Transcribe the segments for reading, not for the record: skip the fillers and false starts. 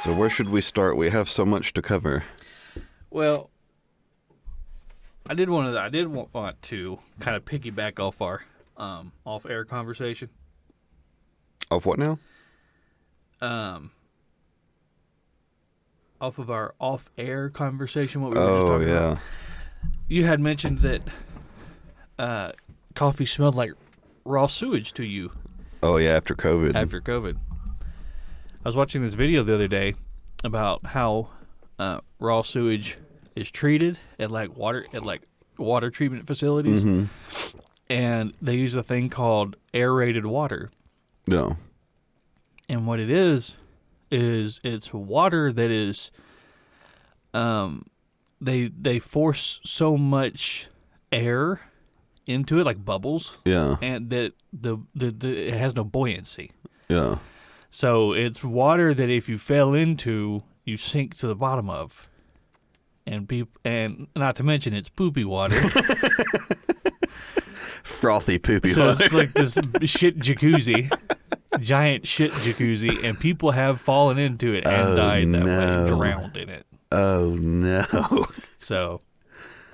So where should we start? We have so much to cover. Well, I did want to kind of piggyback off our off-air conversation. Off what now? Off of our off-air conversation, what we were just talking about. You had mentioned that coffee smelled like raw sewage to you. Oh, yeah, after COVID. I was watching this video the other day about how raw sewage is treated at water treatment facilities, and they use a thing called aerated water. No. And what it is it's water that is they force so much air into it, like bubbles. Yeah. And that it has no buoyancy. Yeah. So it's water that if you fell into, you sink to the bottom of. And not to mention it's poopy water. Frothy poopy so water. It's like this shit jacuzzi. Giant shit jacuzzi, and people have fallen into it and died that way, drowned in it. Oh, no. So,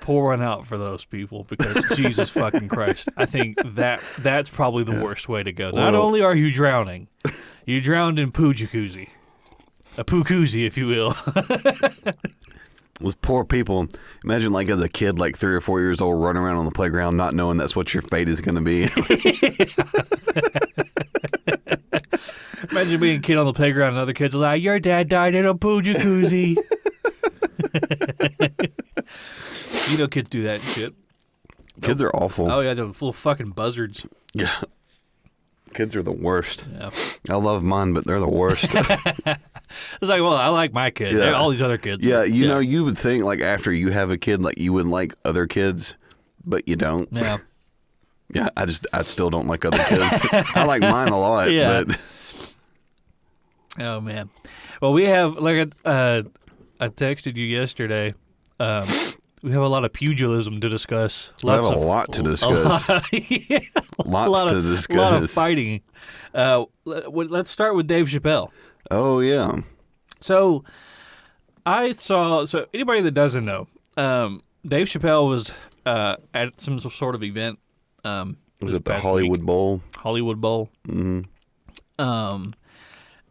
pour one out for those people, because Jesus fucking Christ, I think that's probably the worst way to go. Not only are you drowning, you drowned in poo jacuzzi. A poo koozie, if you will. Those poor people. Imagine, like, as a kid, like 3 or 4 years old, running around on the playground not knowing that's what your fate is going to be. Imagine being a kid on the playground and other kids are like, your dad died in a poo jacuzzi. You know kids do that shit. Kids are awful. Oh, yeah, they're little fucking buzzards. Yeah. Kids are the worst. Yeah. I love mine, but they're the worst. It's like, well, I like my kid. Yeah. All these other kids. Yeah, you know, you would think, like, after you have a kid, like, you would like other kids, but you don't. Yeah. Yeah, I still don't like other kids. I like mine a lot, but... Oh, man. Well, we have, like, I texted you yesterday, we have a lot of pugilism to discuss. We have a lot to discuss. Lots to discuss. A lot of fighting. Let's start with Dave Chappelle. Oh, yeah. So, anybody that doesn't know, Dave Chappelle was at some sort of event. Was it the Hollywood Bowl? Hollywood Bowl. Mm-hmm.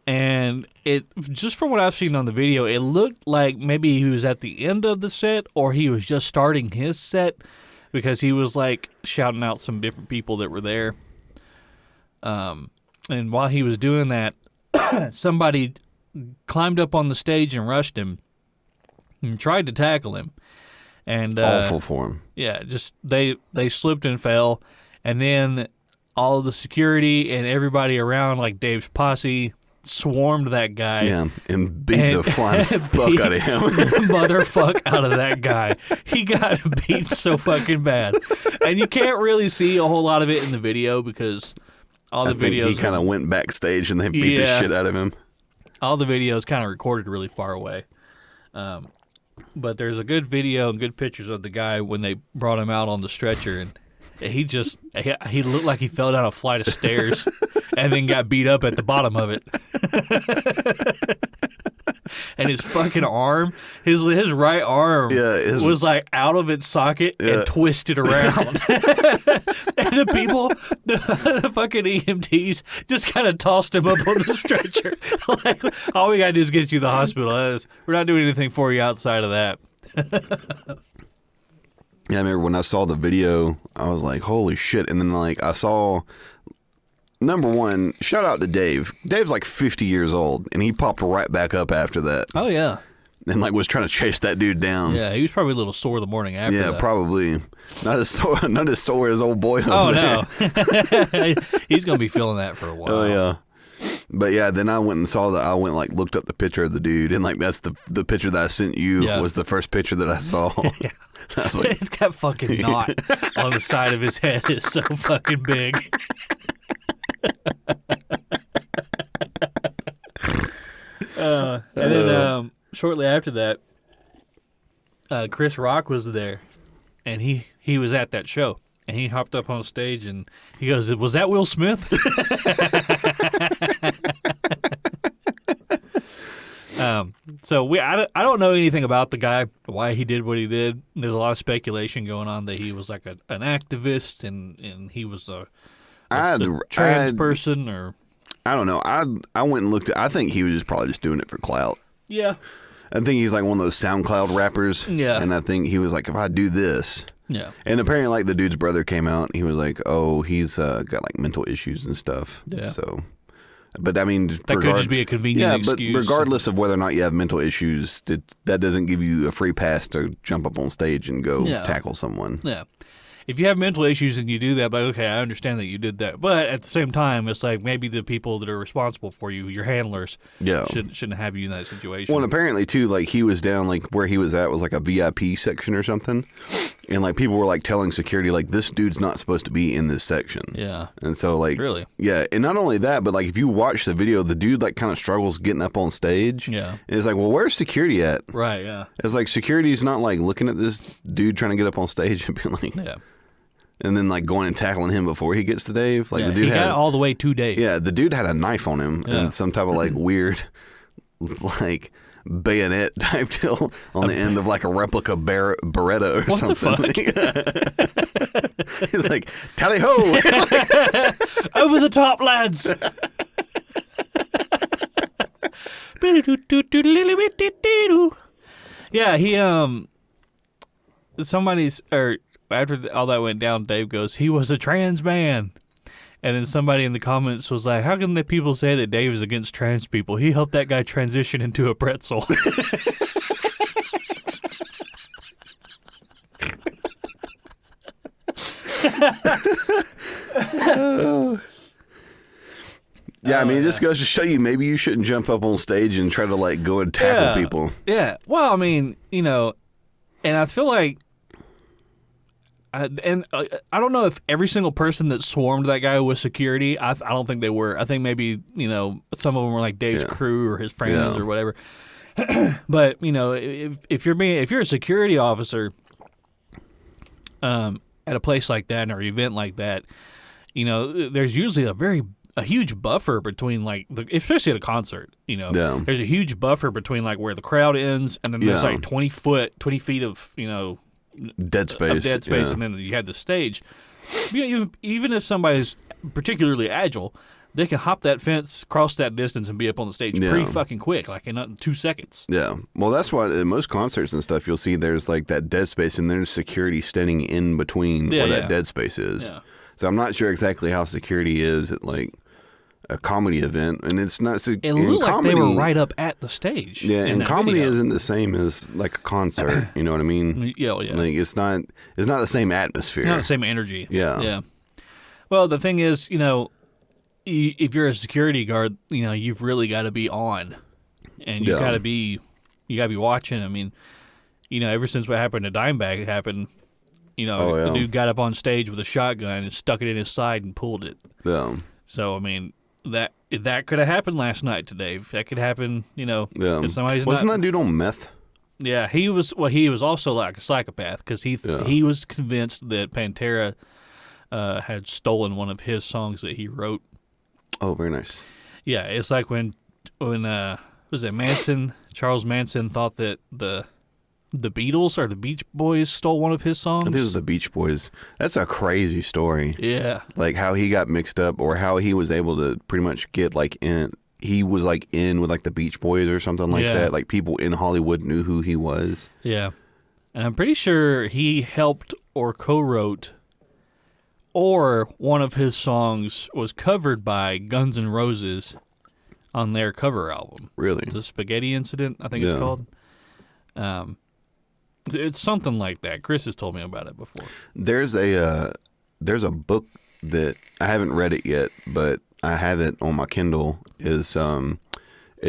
And it, just from what I've seen on the video, it looked like maybe he was at the end of the set or he was just starting his set, because he was like shouting out some different people that were there. And while he was doing that, somebody climbed up on the stage and rushed him and tried to tackle him. And awful for him. Yeah, just they slipped and fell, and then all of the security and everybody around, like Dave's posse, swarmed that guy. Yeah, and beat the flying fuck out of him. The motherfuck out of that guy. He got beat so fucking bad. And you can't really see a whole lot of it in the video, because all the videos... he kind of went backstage and they beat the shit out of him. All the videos kind of recorded really far away. But there's a good video and good pictures of the guy when they brought him out on the stretcher, and he looked like he fell down a flight of stairs and then got beat up at the bottom of it. And his fucking arm, his right arm was like out of its socket and twisted around. And the people, the fucking EMTs just kind of tossed him up on the stretcher. Like, all we got to do is get you to the hospital. We're not doing anything for you outside of that. Yeah, I remember when I saw the video, I was like, holy shit. And then, like, I saw, number one, shout out to Dave. Dave's like 50 years old, and he popped right back up after that. Oh, yeah. And, like, was trygoing to chase that dude down. Yeah, he was probably a little sore the morning after that. Yeah, probably. Not as sore as old boy over there. No. He's going to be feeling that for a while. Oh, yeah. But yeah, then I went and saw that. I went like looked up the picture of the dude, and like that's the picture that I sent you was the first picture that I saw. Yeah. I was like, it's got fucking knot on the side of his head. It's so fucking big. And then shortly after that, Chris Rock was there, and he was at that show. And he hopped up on stage and he goes, "Was that Will Smith?" So I don't know anything about the guy, why he did what he did. There's a lot of speculation going on that he was like an activist and he was a trans person or. I don't know. I went and looked at. I think he was probably just doing it for clout. Yeah. I think he's like one of those SoundCloud rappers. Yeah. And I think he was like, if I do this. Yeah. And apparently, like, the dude's brother came out and he was like, oh, he's got like mental issues and stuff. Yeah. So, but I mean, that could just be a convenient excuse. But regardless of whether or not you have mental issues, that doesn't give you a free pass to jump up on stage and go tackle someone. Yeah. If you have mental issues and you do that, but okay, I understand that you did that. But at the same time, it's like maybe the people that are responsible for you, your handlers, shouldn't have you in that situation. Well, and apparently, too, like, he was down, like, where he was at was, like, a VIP section or something. And, like, people were, like, telling security, like, this dude's not supposed to be in this section. Yeah. And so, like... Really? Yeah. And not only that, but, like, if you watch the video, the dude, like, kind of struggles getting up on stage. Yeah. And it's like, well, where's security at? Right, yeah. It's like, security's not, like, looking at this dude trying to get up on stage and being like... Yeah. And then, like, going and tackling him before he gets to Dave. Like, the dude he got all the way to Dave. Yeah, the dude had a knife on him and some type of, like, weird, like, bayonet type deal on the end of, like, a replica Beretta or something. The fuck? He's like, tally ho! Over the top, lads! Yeah, after all that went down, Dave goes, he was a trans man. And then somebody in the comments was like, how can the people say that Dave is against trans people? He helped that guy transition into a pretzel. Yeah, I mean, it just goes to show you maybe you shouldn't jump up on stage and try to, like, go and tackle people. Yeah. Well, I mean, and I feel like I don't know if every single person that swarmed that guy was security. I don't think they were. I think maybe, some of them were like Dave's crew or his friends or whatever. But, if you're a security officer at a place like that or an event like that, there's usually a huge buffer between, like, especially at a concert, there's a huge buffer between, like, where the crowd ends and then there's like 20 feet of, dead space, and then you have the stage. Even if somebody's particularly agile, they can hop that fence, cross that distance, and be up on the stage pretty fucking quick, like in 2 seconds. Yeah. Well, that's why at most concerts and stuff, you'll see there's like that dead space, and there's security standing in between where that dead space is. Yeah. So I'm not sure exactly how security is at like a comedy event, and it's not. It looked like they were right up at the stage. Yeah, and comedy isn't the same as like a concert. You know what I mean? Yeah. Like it's not the same atmosphere. Not the same energy. Yeah. Yeah. Well, the thing is, if you're a security guard, you've really got to be on, and you got to be watching. I mean, ever since what happened to Dimebag happened, the dude got up on stage with a shotgun and stuck it in his side and pulled it. Yeah. So I mean, that could have happened last night to Dave. That could happen, if somebody's Wasn't that dude on meth? Yeah, he was. Well, he was also like a psychopath because he was convinced that Pantera had stolen one of his songs that he wrote. Oh, very nice. Yeah, it's like when was it Charles Manson thought that the Beatles or the Beach Boys stole one of his songs. I think it was the Beach Boys. That's a crazy story. Yeah. Like how he got mixed up or how he was able to pretty much get like in. He was like in with like the Beach Boys or something like that. Like people in Hollywood knew who he was. Yeah. And I'm pretty sure he helped or co-wrote or one of his songs was covered by Guns N' Roses on their cover album. Really? The Spaghetti Incident, I think it's called. It's something like that. Chris has told me about it before. There's a book that I haven't read it yet, but I have it on my Kindle. It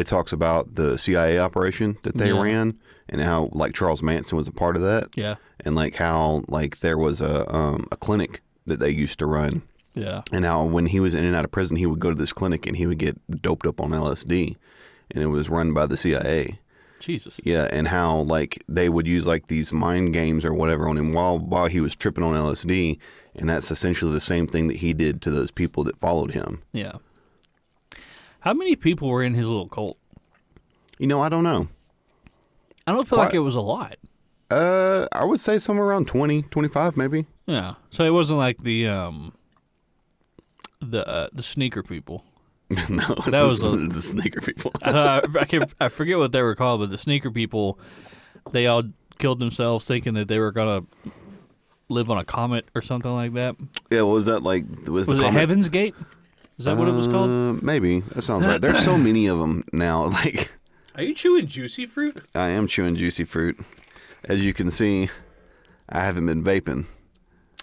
talks about the CIA operation that they ran and how like Charles Manson was a part of that. Yeah. And like how like there was a clinic that they used to run. Yeah. And how when he was in and out of prison, he would go to this clinic and he would get doped up on LSD, and it was run by the CIA. Jesus. Yeah, and how like they would use like these mind games or whatever on him while he was tripping on LSD, and that's essentially the same thing that he did to those people that followed him. Yeah. How many people were in his little cult? I don't know. I don't feel like it was a lot. I would say somewhere around 20, 25 maybe. Yeah. So it wasn't like the sneaker people. No, that was the sneaker people. I forget what they were called, but the sneaker people, they all killed themselves thinking that they were gonna live on a comet or something like that. Yeah, what was that like? Was it Heaven's Gate? Is that what it was called? Maybe. That sounds right. There's so many of them now. Like, are you chewing juicy fruit? I am chewing juicy fruit. As you can see, I haven't been vaping.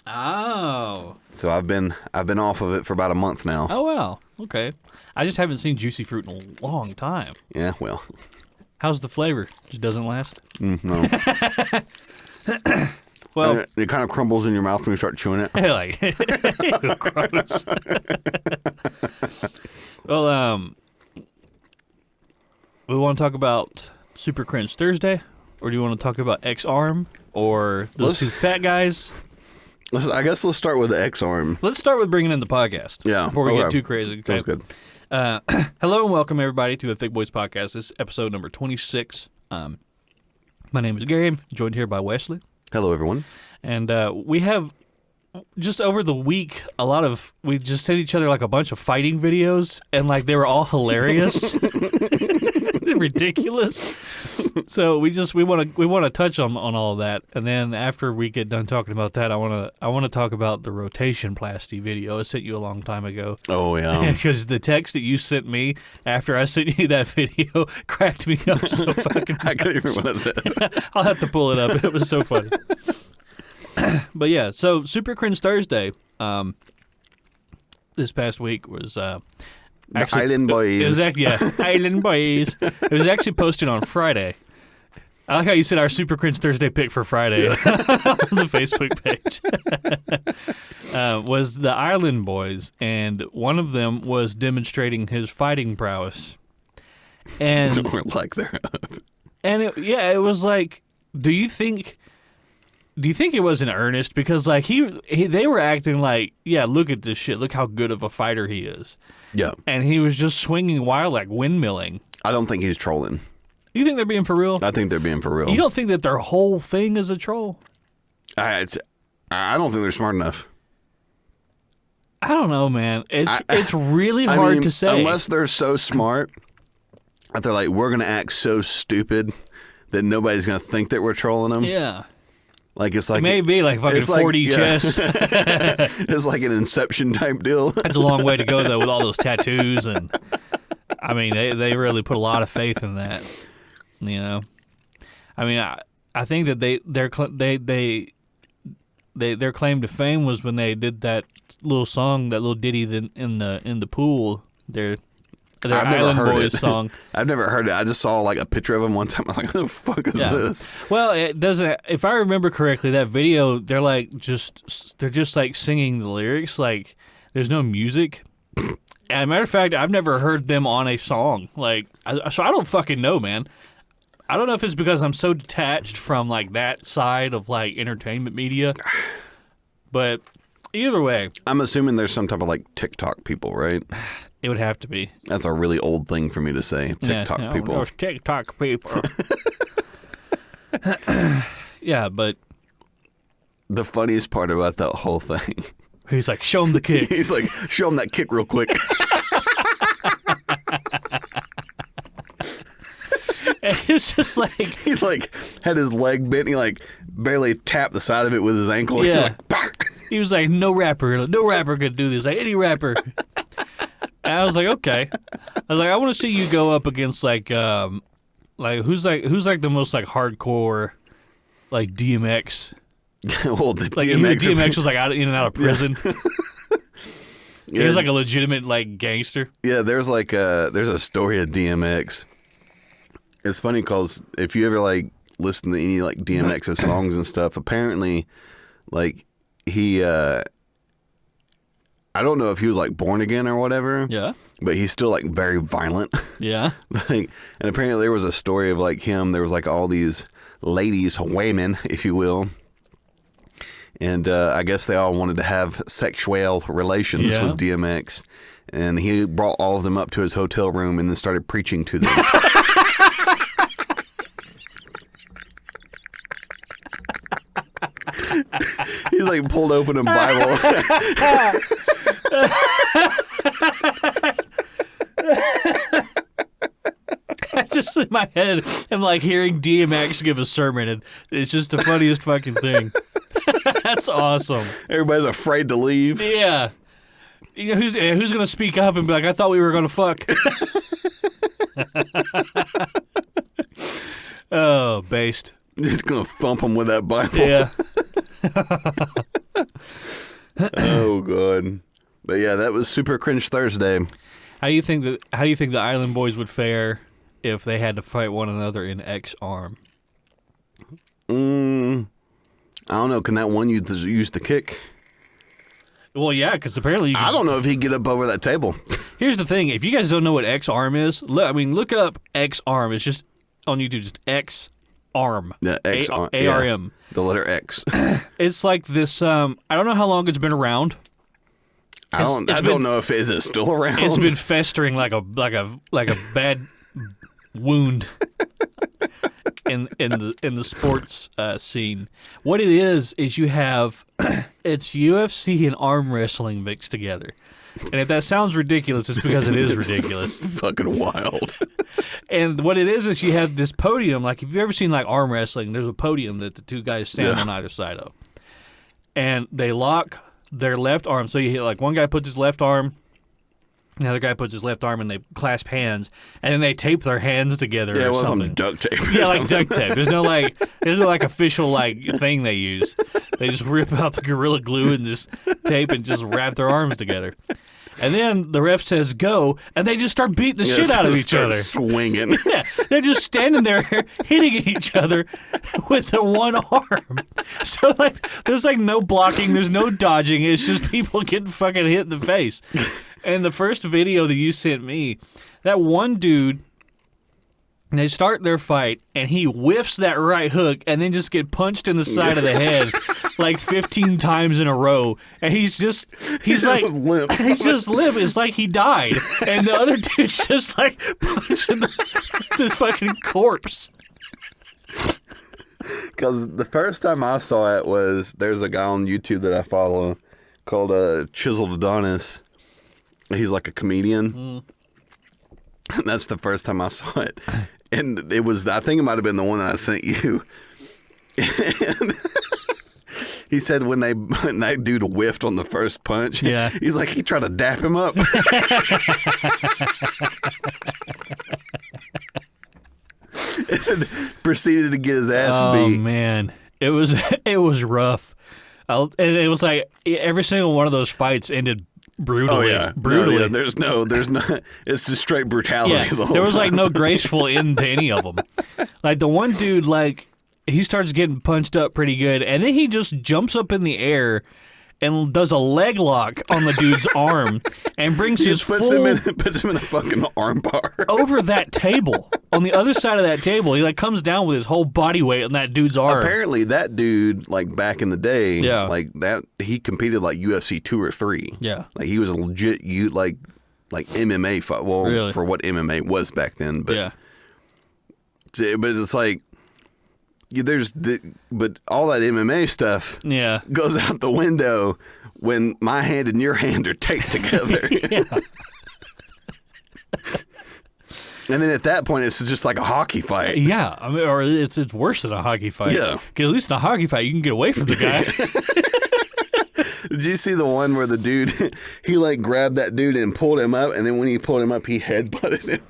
Oh. So I've been off of it for about a month now. Oh wow. Okay. I just haven't seen juicy fruit in a long time. Yeah, well. How's the flavor? Just doesn't last? No. Well, it kind of crumbles in your mouth when you start chewing it. Like, gross. Well, we want to talk about Super Cringe Thursday, or do you want to talk about X-Arm, or those two fat guys? I guess let's start with the X-Arm. Let's start with bringing in the podcast. Yeah. Before we get too crazy. Okay? Sounds good. Hello and welcome, everybody, to the Thicc Bois podcast. This is episode number 26. My name is Gary. I'm joined here by Wesley. Hello, everyone. And we have, just over the week, we just sent each other like a bunch of fighting videos, and like they were all hilarious. Ridiculous. So we want to touch on all of that, and then after we get done talking about that, I want to talk about the Rotationplasty video I sent you a long time ago. Oh yeah, because the text that you sent me after I sent you that video cracked me up so fucking. I couldn't remember what it said. I'll have to pull it up. It was so funny. But yeah, so Super Cringe Thursday. This past week was. Actually, Island Boys. Island Boys. It was actually posted on Friday. I like how you said our Super Cringe Thursday pick for Friday on the Facebook page. Was the Island Boys, and one of them was demonstrating his fighting prowess. And like they're up. And it was like, do you think it was in earnest? Because like they were acting like, yeah, look at this shit. Look how good of a fighter he is. Yeah. And he was just swinging wild, like windmilling. I don't think he's trolling. You think they're being for real? I think they're being for real. You don't think that their whole thing is a troll? I don't think they're smart enough. I don't know, man. It's really hard to say. Unless they're so smart that they're like, we're going to act so stupid that nobody's going to think that we're trolling them. Yeah. Like it's like maybe like fucking 4D chess. It's like an Inception type deal. That's a long way to go though, with all those tattoos, and I mean they really put a lot of faith in that. You know, I mean I think that their claim to fame was when they did that little song, that little ditty in the pool. Their Island Boys song. I've never heard it. I just saw like a picture of them one time. I was like, "What the fuck is this?" Well, it doesn't. If I remember correctly, that video, they're just like singing the lyrics. Like there's no music. And as a matter of fact, I've never heard them on a song. Like, so I don't fucking know, man. I don't know if it's because I'm so detached from like that side of like entertainment media, but either way, I'm assuming there's some type of like TikTok people, right? It would have to be. That's a really old thing for me to say. TikTok people. Those TikTok people. Yeah, but the funniest part about that whole thing. He's like, show him the kick. He's like, show him that kick real quick. And it's just like he like had his leg bent. He like barely tapped the side of it with his ankle. Yeah. He was like, no rapper could do this. Like any rapper. And I was like, okay. I was like, I want to see you go up against like who's the most like hardcore like DMX. Well, the like DMX was like in and out of prison. Yeah. He was like a legitimate like gangster. Yeah, there's a story of DMX. It's funny because if you ever like listen to any like DMX's songs and stuff, apparently like he I don't know if he was like born again or whatever. Yeah. But he's still like very violent. Yeah. And apparently there was a story of like him. There was like all these ladies, women, if you will. And I guess they all wanted to have sexual relations with DMX. And he brought all of them up to his hotel room and then started preaching to them. He's like pulled open a Bible. Just in my head, I'm like hearing DMX give a sermon, and it's just the funniest fucking thing. That's awesome. Everybody's afraid to leave. Yeah. You know, who's gonna speak up and be like, I thought we were gonna fuck. Oh, based. He's gonna thump him with that Bible. Yeah. Oh god. But yeah, that was Super Cringe Thursday. How do you think the Island Boys would fare if they had to fight one another in X-Arm? I don't know. Can that one use the kick? Well, yeah, because apparently I don't know if he'd get up over that table. Here's the thing. If you guys don't know what X-Arm is, look up X-Arm. It's just on YouTube, just X-Arm. Yeah, X-Arm. A-R-M. Yeah, the letter X. It's like this, I don't know how long it's been around. I don't know if it's still around. It's been festering like a bad wound in the sports scene. What it is you have it's UFC and arm wrestling mixed together. And if that sounds ridiculous, it's because it is ridiculous. Fucking wild. And what it is you have this podium. Like, if you've ever seen like arm wrestling, there's a podium that the two guys stand on either side of, and they lock their left arm. So you hit, like, one guy puts his left arm, the other guy puts his left arm, and they clasp hands, and then they tape their hands together. Yeah, or it was something. some duct tape. Yeah, like duct tape. There's no official like thing they use. They just rip out the Gorilla Glue and just tape and just wrap their arms together. And then the ref says go, and they just start beating the shit out of each other. Swinging. Yeah, they're just standing there hitting each other with the one arm. So like, there's like no blocking, there's no dodging. It's just people getting fucking hit in the face. And the first video that you sent me, that one dude, they start their fight, and he whiffs that right hook, and then just get punched in the side of the head like 15 times in a row. And he's like limp. He's just limp. It's like he died, and the other dude's just like punching this fucking corpse. Because the first time I saw it was, there's a guy on YouTube that I follow called Chiseled Adonis. He's like a comedian. And that's the first time I saw it. And it was, I think it might have been the one that I sent you. And he said when that dude whiffed on the first punch, he's like, he tried to dap him up. And proceeded to get his ass beat. Oh, man. It was rough. And it was like every single one of those fights ended brutally. Oh, yeah. Brutally. No, yeah. There's no, it's just straight brutality the whole time. There was like no graceful end to any of them. Like the one dude, like, he starts getting punched up pretty good, and then he just jumps up in the air and does a leg lock on the dude's arm and brings puts him in a fucking arm bar over that table. On the other side of that table, he like comes down with his whole body weight on that dude's arm. Apparently, that dude, like back in the day, like that, he competed like UFC 2 or 3. Yeah, like he was a legit like MMA fight. Well, really? For what MMA was back then, but but it's like. But all that MMA stuff goes out the window when my hand and your hand are taped together. And then at that point, it's just like a hockey fight. Yeah, I mean, or it's worse than a hockey fight. Yeah, because at least in a hockey fight, you can get away from the guy. Did you see the one where the dude, he like grabbed that dude and pulled him up, and then when he pulled him up, he headbutted him?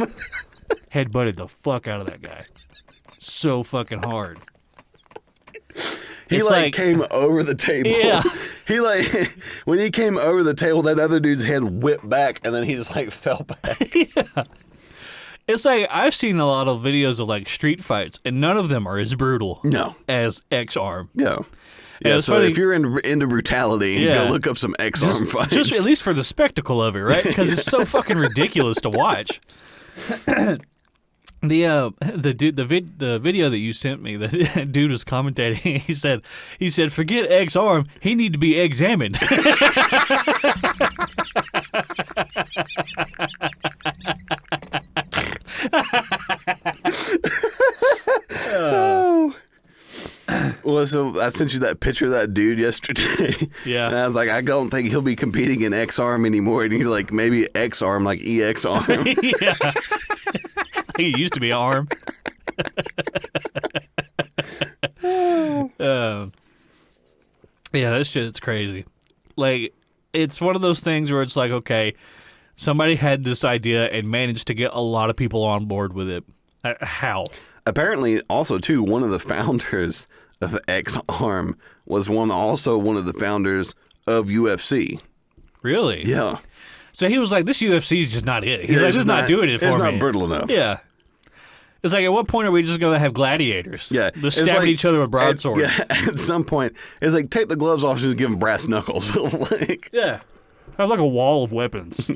Headbutted the fuck out of that guy. So fucking hard. He like came over the table. Yeah. He like, when he came over the table, that other dude's head whipped back, and then he just like fell back. Yeah. It's like, I've seen a lot of videos of like street fights, and none of them are as brutal as X-Arm. Yeah. Yeah, so funny. If you're into brutality, go look up some X-Arm fights. Just at least for the spectacle of it, right? Because it's so fucking ridiculous to watch. The video that you sent me, the dude was commentating. He said, forget X-Arm, he need to be examined. Well, so I sent you that picture of that dude yesterday. Yeah. And I was like, I don't think he'll be competing in X-Arm anymore. And you're like, maybe X-Arm, like EX-Arm. Yeah. He used to be an arm. Yeah, that shit's crazy. Like, it's one of those things where it's like, okay, somebody had this idea and managed to get a lot of people on board with it. How? Apparently, also, too, one of the founders of X-Arm was also one of the founders of UFC. Really? Yeah. So he was like, this UFC is just not it. He's like, this is not doing it for me. It's not brittle enough. Yeah. It's like, at what point are we just going to have gladiators? Yeah. They're stabbing each other with broadswords. Yeah, at some point, it's like, take the gloves off and just give them brass knuckles. Like, yeah. Have like a wall of weapons.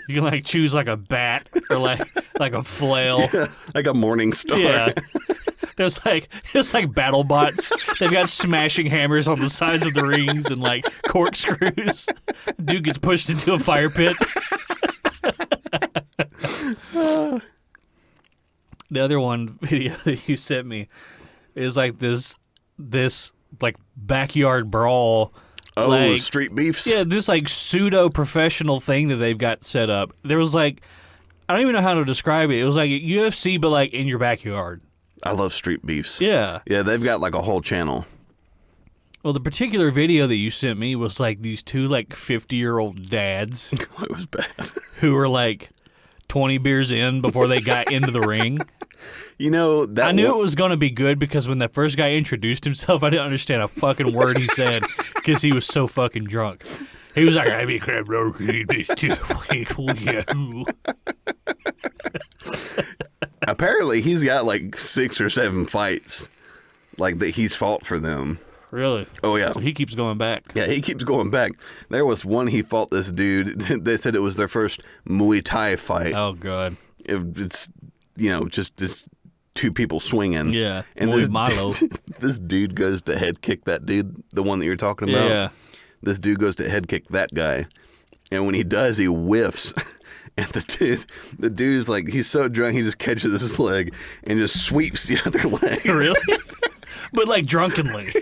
You can like choose like a bat or like a flail. Yeah, like a morning star. Yeah. It's like battle bots. They've got smashing hammers on the sides of the rings and like corkscrews. Dude gets pushed into a fire pit. The other one video that you sent me is like this like backyard brawl. Oh, like, street beefs? Yeah, this like pseudo-professional thing that they've got set up. There was like, I don't even know how to describe it. It was like UFC, but like in your backyard. I love street beefs. Yeah. Yeah, they've got like a whole channel. Well, the particular video that you sent me was like these two like 50-year-old dads. It was bad. Who were like 20 beers in before they got into the ring. You know, that I knew it was going to be good because when that first guy introduced himself, I didn't understand a fucking word he said because he was so fucking drunk. He was like, I became Apparently, he's got like 6 or 7 fights, like that he's fought for them. Really? Oh, yeah. So he keeps going back. Yeah, he keeps going back. There was one he fought this dude. They said it was their first Muay Thai fight. Oh, God. It's, you know, just 2 people swinging. Yeah. And Milo. This dude goes to head kick that dude, the one that you're talking about. Yeah. This dude goes to head kick that guy. And when he does, he whiffs. And the dude's like, he's so drunk, he just catches his leg and just sweeps the other leg. Really? But like drunkenly.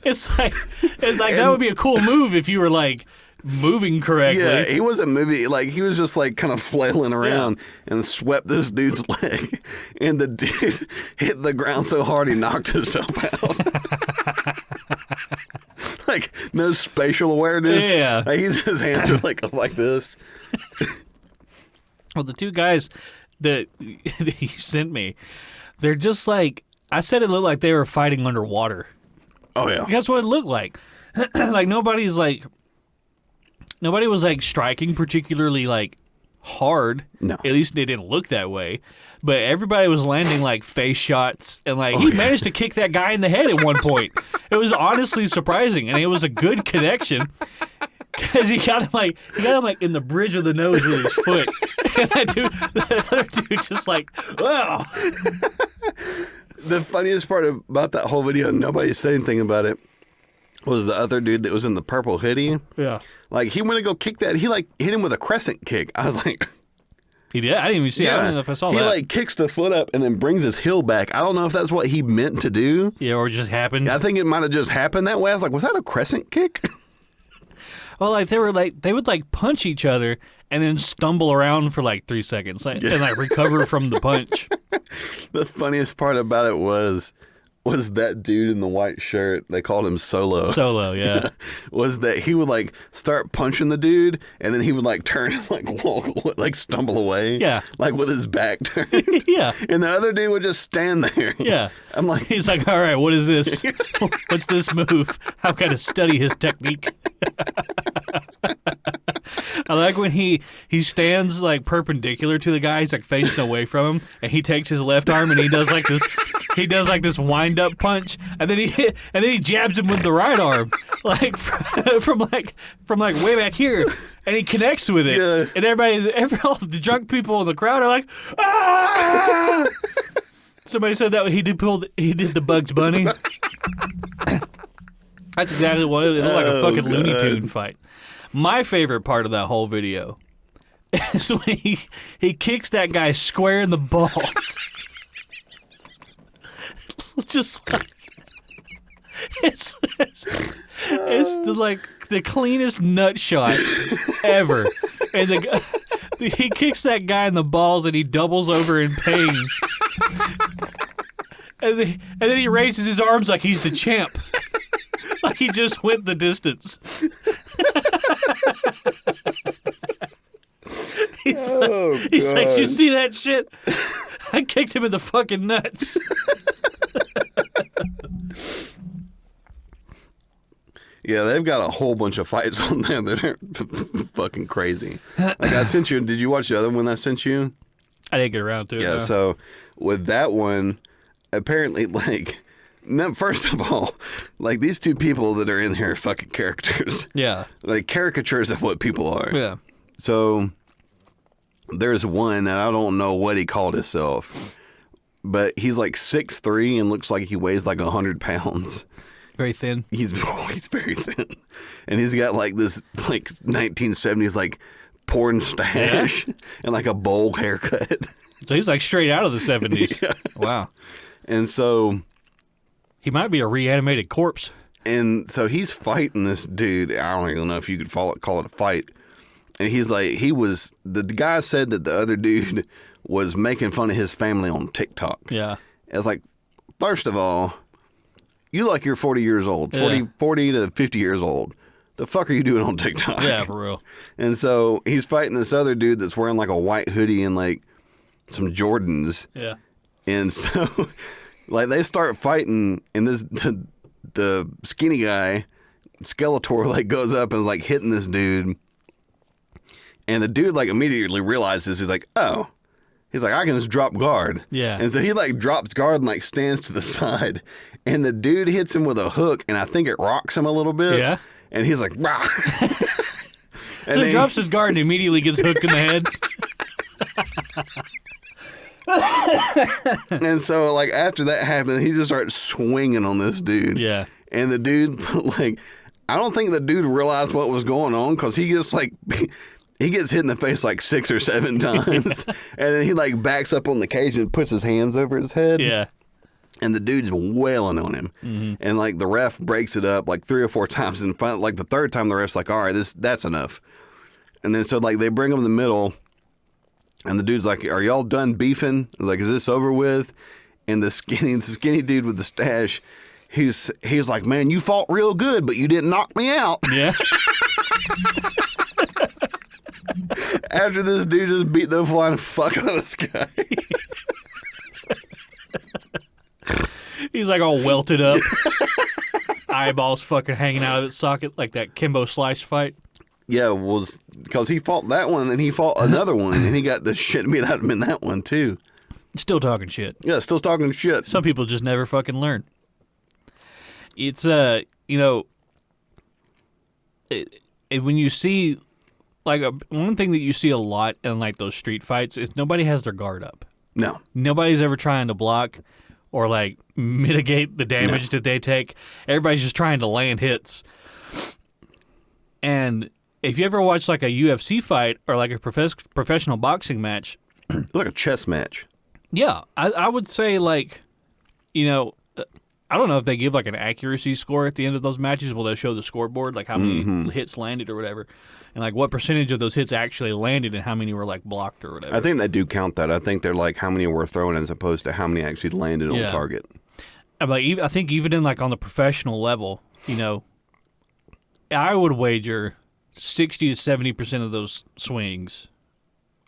It's like that would be a cool move if you were like moving correctly. Yeah, he wasn't moving. Like, he was just like kind of flailing around and swept this dude's leg. And the dude hit the ground so hard he knocked himself out. Like, no spatial awareness. Yeah. Like, his hands are like up like this. Well, the 2 guys that you sent me, they're just like, I said it looked like they were fighting underwater. Oh, yeah. That's what it looked like. Like, nobody was like striking particularly like hard. No. At least they didn't look that way. But everybody was landing like face shots, and like he managed to kick that guy in the head at one point. It was honestly surprising, and it was a good connection because he got him like in the bridge of the nose with his foot, and that other dude just like, wow. The funniest part about that whole video, nobody said anything about it, was the other dude that was in the purple hoodie. Yeah. Like, he went to go kick that. He, like, hit him with a crescent kick. I was like... He did? I didn't even see it. I don't know if I saw that. He, like, kicks the foot up and then brings his heel back. I don't know if that's what he meant to do. Yeah, or it just happened. I think it might have just happened that way. I was like, was that a crescent kick? Well, like, they would, like, punch each other and then stumble around for, like, 3 seconds and, like, recover from the punch. The funniest part about it was that dude in the white shirt, they called him Solo. Solo, yeah. Was that he would like start punching the dude and then he would like turn and like walk, like stumble away. Yeah. Like with his back turned. Yeah. And the other dude would just stand there. Yeah. I'm like, he's like, all right, what is this? What's this move? I've got to study his technique. I like when he stands like perpendicular to the guy. He's like facing away from him, and he takes his left arm and he does like this. He does like this wind up punch, and then he jabs him with the right arm, like from way back here, and he connects with it. Yeah. And all the drunk people in the crowd are like, ah! Somebody said that he did the Bugs Bunny. That's exactly what it looked like, a fucking Looney Tune fight. My favorite part of that whole video is when he kicks that guy square in the balls. Just like, It's the cleanest nut shot ever, and he kicks that guy in the balls and he doubles over in pain, and then he raises his arms like he's the champ, like he just went the distance. He's like, you see that shit? I kicked him in the fucking nuts. Yeah, they've got a whole bunch of fights on there that are fucking crazy. Like I sent you, did you watch the other one I sent you? I didn't get around to it. Yeah, so with that one, apparently, first of all, these two people that are in here are fucking characters. Yeah. Like caricatures of what people are. Yeah. So there's one, and I don't know what he called himself, but he's 6'3" and looks like he weighs 100 pounds. Very thin. He's very thin, and he's got this 1970s porn stash and a bowl haircut. So he's straight out of the 70s. Yeah. Wow. And so he might be a reanimated corpse. And so he's fighting this dude. I don't even know if you could call it a fight. And he's the guy said that the other dude was making fun of his family on TikTok. Yeah. It's first of all, you're 40 years old, 40 to 50 years old. The fuck are you doing on TikTok? Yeah, for real. And so he's fighting this other dude that's wearing a white hoodie and some Jordans. Yeah. And so they start fighting, and the skinny guy, Skeletor, goes up and is hitting this dude. And the dude immediately realizes, he's oh. He's I can just drop guard. Yeah. And so he drops guard and stands to the side. And the dude hits him with a hook, and I think it rocks him a little bit. Yeah. And he's rah. So he drops his guard and immediately gets hooked in the head. And so after that happened, he just starts swinging on this dude. Yeah. And the dude I don't think the dude realized what was going on, because he just he gets hit in the face 6 or 7 times. And then he backs up on the cage and puts his hands over his head. Yeah. And the dude's wailing on him. Mm-hmm. And the ref breaks it up 3 or 4 times. And finally, the third time, the ref's all right, that's enough. And then so they bring him in the middle. And the dude's are y'all done beefing? Is this over with? And the skinny dude with the stash, he's man, you fought real good, but you didn't knock me out. Yeah. After this dude just beat the flying fuck out of this guy. He's all welted up. Eyeballs fucking hanging out of its socket like that Kimbo Slice fight. Yeah, was because he fought that one and he fought another one and he got the shit beat out of him in that one too. Still talking shit. Yeah, still talking shit. Some people just never fucking learn. It's when you see one thing that you see a lot in those street fights is nobody has their guard up. No. Nobody's ever trying to block or mitigate the damage that they take. Everybody's just trying to land hits. And if you ever watch a UFC fight or a professional boxing match, like a chess match. Yeah, I would say I don't know if they give an accuracy score at the end of those matches. Will they show the scoreboard how many hits landed or whatever, and what percentage of those hits actually landed and how many were blocked or whatever. I think they do count that. I think they're how many were thrown as opposed to how many actually landed on target. I think even in on the professional level, I would wager 60 to 70% of those swings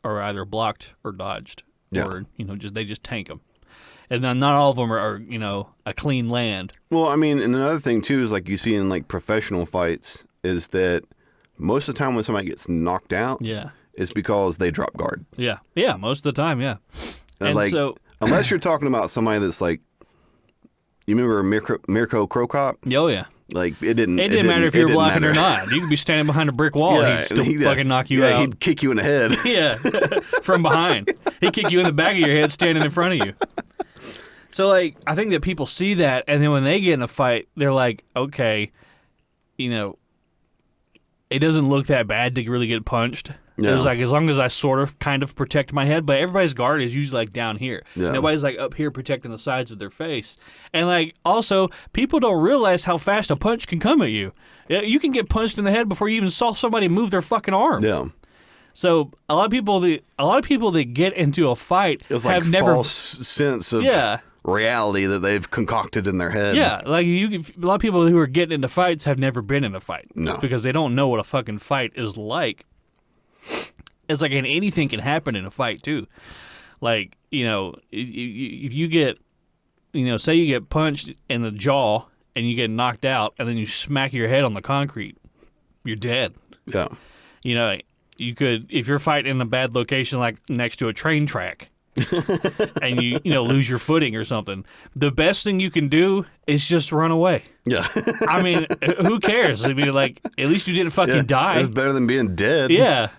are either blocked or dodged, or they just tank them. And then not all of them are a clean land. Well, I mean, and another thing too is you see in professional fights is that most of the time when somebody gets knocked out, it's because they drop guard. Yeah, most of the time, yeah. And so, unless you're talking about somebody that's you remember Mirko Krokop? Oh yeah. It didn't matter if you were blocking or not. You could be standing behind a brick wall and he'd still fucking knock you out. Yeah, he'd kick you in the head. Yeah, from behind. He'd kick you in the back of your head standing in front of you. So, I think that people see that, and then when they get in a fight, they're okay, it doesn't look that bad to really get punched. Yeah. It was like as long as I sort of kind of protect my head, but everybody's guard is usually like down here. Yeah. Nobody's like up here protecting the sides of their face. And like also, people don't realize how fast a punch can come at you. You can get punched in the head before you even saw somebody move their fucking arm. Yeah. So a lot of people that get into a fight it's like have never false sense of reality that they've concocted in their head. Yeah, like a lot of people who are getting into fights have never been in a fight. No. Because they don't know what a fucking fight is like. It's like anything can happen in a fight too. Like, if you get, say you get punched in the jaw and you get knocked out and then you smack your head on the concrete, you're dead. Yeah. You could, if you're fighting in a bad location like next to a train track and you lose your footing or something, the best thing you can do is just run away. Yeah. I mean, who cares? I mean, like, at least you didn't fucking die. It's better than being dead. Yeah.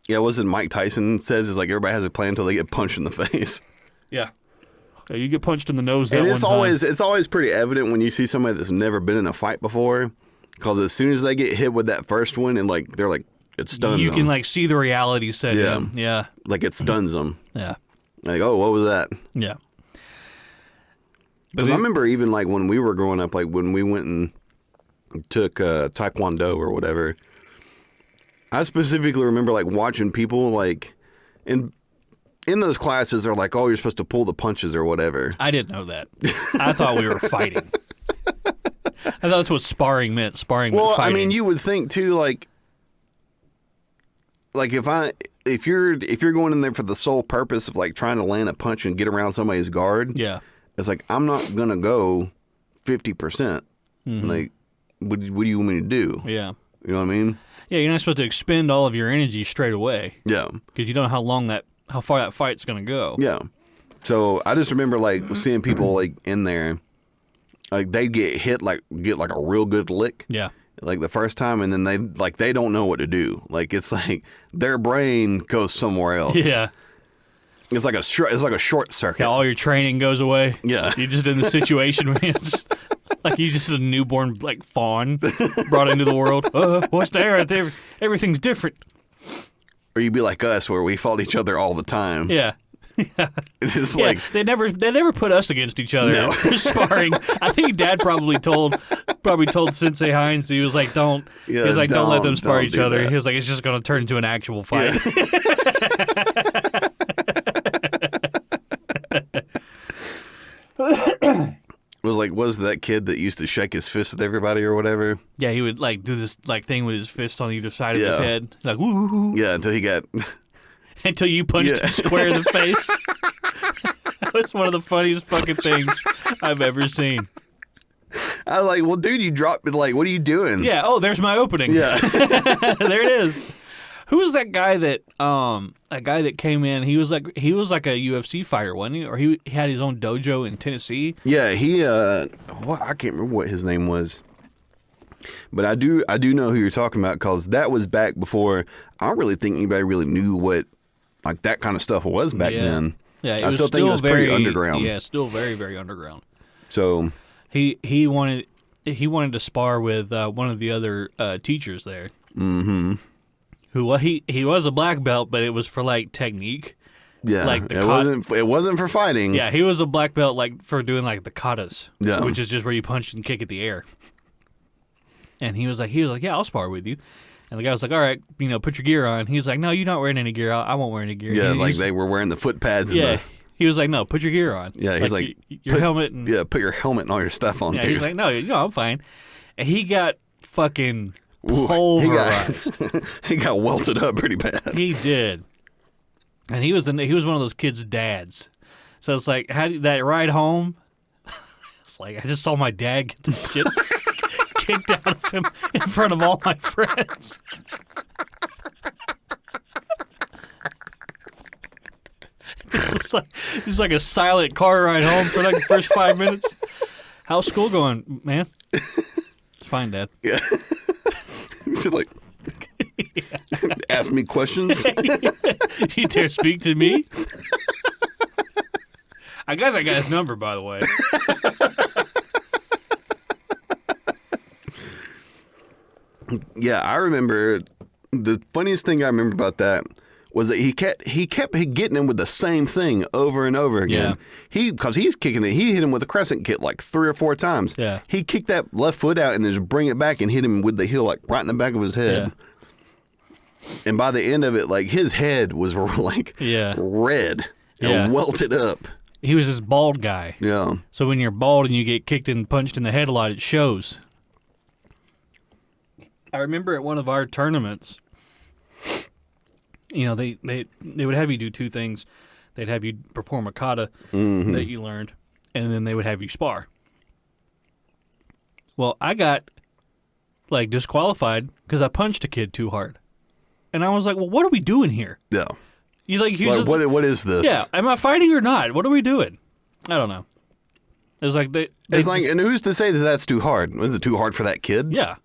Yeah, what's it Mike Tyson says is like everybody has a plan until they get punched in the face. Yeah. You get punched in the nose that and one time. It's always pretty evident when you see somebody that's never been in a fight before, because as soon as they get hit with that first one and like they're like it stuns them. You can like see the reality set in. Yeah. Like it stuns them. Yeah. Like, oh, what was that? Yeah. Because I remember even like when we were growing up, like when we went and took Taekwondo or whatever, I specifically remember like watching people like in those classes they're like, oh, you're supposed to pull the punches or whatever. I didn't know that. I thought we were fighting. I thought that's what sparring meant. Sparring meant fighting. Well, I mean, you would think too, like if you're going in there for the sole purpose of like trying to land a punch and get around somebody's guard, yeah, it's like I'm not gonna go 50%. Mm-hmm. Like, what do you want me to do? Yeah, you know what I mean? Yeah, you're not supposed to expend all of your energy straight away. Yeah, because you don't know how far that fight's gonna go. Yeah, so I just remember like seeing people like in there, like they get like a real good lick. Yeah. Like the first time, and then they don't know what to do. Like it's like their brain goes somewhere else. Yeah, it's like a short circuit. Yeah, all your training goes away. Yeah, you're just in the situation where it's like you just a newborn like fawn brought into the world. What's there? Everything's different. Or you'd be like us, where we fought each other all the time. Yeah. Yeah. It's like they never put us against each other. No. Sparring. I think Dad probably told Sensei Hines, he was like, don't let them spar each other. That. He was like, it's just going to turn into an actual fight. Yeah. Was that kid that used to shake his fist at everybody or whatever? Yeah, he would like do this like thing with his fist on either side of his head, like woo. Yeah, until he got. Until you punched him square in the face. That was one of the funniest fucking things I've ever seen. I was like, well, dude, you dropped it. Like, what are you doing? Yeah. Oh, there's my opening. Yeah. There it is. Who was that guy that came in? He was like a UFC fighter, wasn't he? Or he had his own dojo in Tennessee. Yeah. He I can't remember what his name was. But I do know who you're talking about, because that was back before. I don't really think anybody really knew what like that kind of stuff was back then. Yeah, I still think it was pretty underground. Yeah, still very, very underground. So he wanted to spar with one of the other teachers there. Mm-hmm. Who he was a black belt, but it was for like technique. Yeah, like it wasn't for fighting. Yeah, he was a black belt like for doing like the katas. Yeah, which is just where you punch and kick at the air. And he was like, yeah, I'll spar with you. And the guy was like, all right, put your gear on. He was like, no, you're not wearing any gear. I won't wear any gear. Yeah, like they were wearing the foot pads. Yeah. He was like, no, put your gear on. Yeah, he's like your helmet. And, put your helmet and all your stuff on. Yeah, he's like, no, I'm fine. And he got fucking pulverized. He got welted up pretty bad. He did. And he was one of those kids' dads. So it's like, that ride home, like I just saw my dad get the shit kicked out of him in front of all my friends. It's like a silent car ride home for like the first 5 minutes. How's school going, man? It's fine, Dad. Yeah. Like, ask me questions. You dare speak to me? I got that guy's number, by the way. Yeah, I remember The funniest thing I remember about that was that he kept getting him with the same thing over and over again. Yeah. Because he's kicking it. He hit him with a crescent kick like 3 or 4 times. Yeah. He kicked that left foot out and then just bring it back and hit him with the heel like right in the back of his head. Yeah. And by the end of it, like his head was like red and welted up. He was this bald guy. Yeah. So when you're bald and you get kicked and punched in the head a lot, it shows. I remember at one of our tournaments, you know, they would have you do 2 things. They'd have you perform a kata that you learned, and then they would have you spar. Well, I got, like, disqualified because I punched a kid too hard. And I was like, well, what are we doing here? Yeah. You like, what is this? Yeah, am I fighting or not? What are we doing? I don't know. It was like and who's to say that that's too hard? Was it too hard for that kid? Yeah.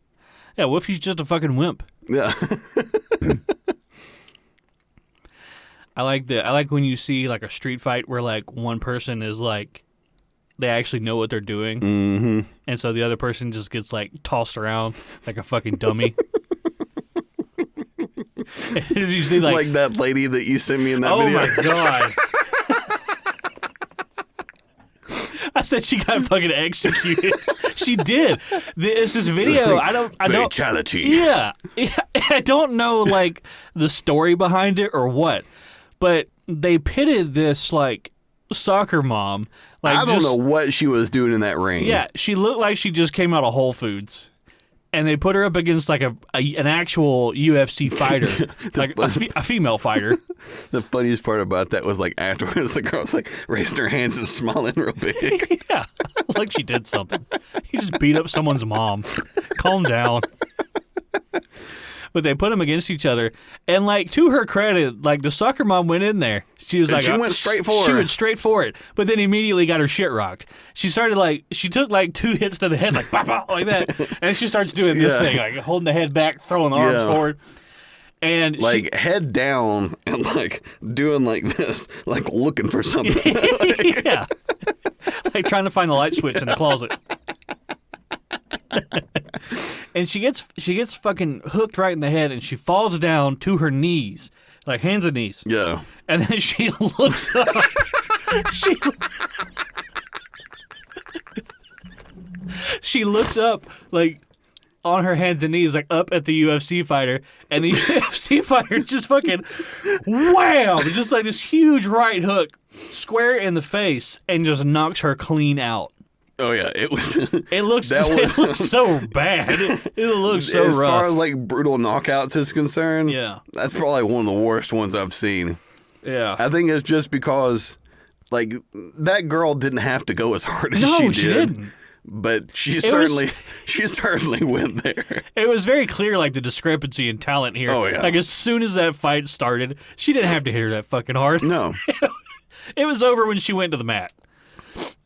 Yeah, what if he's just a fucking wimp? Yeah. I like when you see like a street fight where like one person is like they actually know what they're doing, and so the other person just gets like tossed around like a fucking dummy. You see, like that lady that you sent me in that video. Oh my god! I said she got fucking executed. She did. It's this video. I don't. Fatality. Yeah, I don't know like the story behind it or what, but they pitted this like soccer mom. Like I don't know what she was doing in that ring. Yeah, she looked like she just came out of Whole Foods. And they put her up against like an actual UFC fighter, like a female fighter. The funniest part about that was like afterwards, the girl's like raising her hands and smiling real big. Yeah, like she did something. He just beat up someone's mom. Calm down. But they put them against each other, and like to her credit, like the soccer mom went in there. She was like, she went straight for it. She went straight for it, but then immediately got her shit rocked. She started like she took like 2 hits to the head, like pop pop like that, and she starts doing this thing, like holding the head back, throwing the arms forward, and like head down and like doing like this, like looking for something. Yeah, like trying to find the light switch in the closet. And she gets fucking hooked right in the head, and she falls down to her knees, like hands and knees. Yeah. And then she looks up. She looks up, like on her hands and knees, like up at the UFC fighter, and the UFC fighter just fucking wham, just like this huge right hook, square in the face, and just knocks her clean out. Oh yeah, it was. It looks so bad. It looks so rough. As far as like brutal knockouts is concerned, yeah, that's probably one of the worst ones I've seen. Yeah, I think it's just because like that girl didn't have to go as hard as she did. She didn't. But she certainly went there. It was very clear, like the discrepancy in talent here. Oh yeah, like as soon as that fight started, she didn't have to hit her that fucking hard. No, it was over when she went to the mat.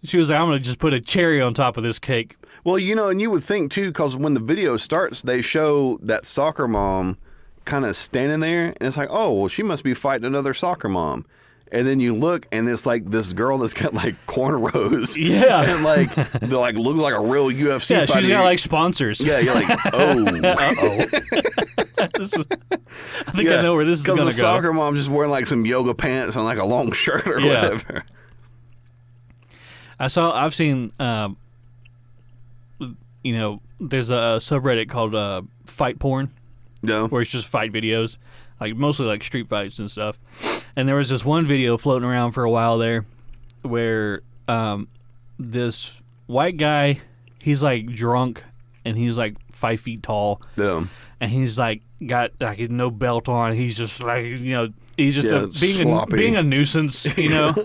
She was like, I'm going to just put a cherry on top of this cake. Well, you know, and you would think, too, because when the video starts, they show that soccer mom kind of standing there, and it's like, oh, well, she must be fighting another soccer mom. And then you look, and it's like this girl that's got, like, cornrows. Yeah. And, like, they're, like, looks like a real UFC fighter. Yeah, she's got, like, sponsors. Yeah, you're like, oh. Uh-oh. I think I know where this is going to go. Because the soccer mom's just wearing, like, some yoga pants and, like, a long shirt or whatever. I've seen, you know, there's a subreddit called Fight Porn. Yeah. Where it's just fight videos, like mostly like street fights and stuff. And there was this one video floating around for a while there where this white guy, he's like drunk and he's like 5 feet tall. Yeah. And he's like got like no belt on. He's just like, you know, he's just being a nuisance, you know.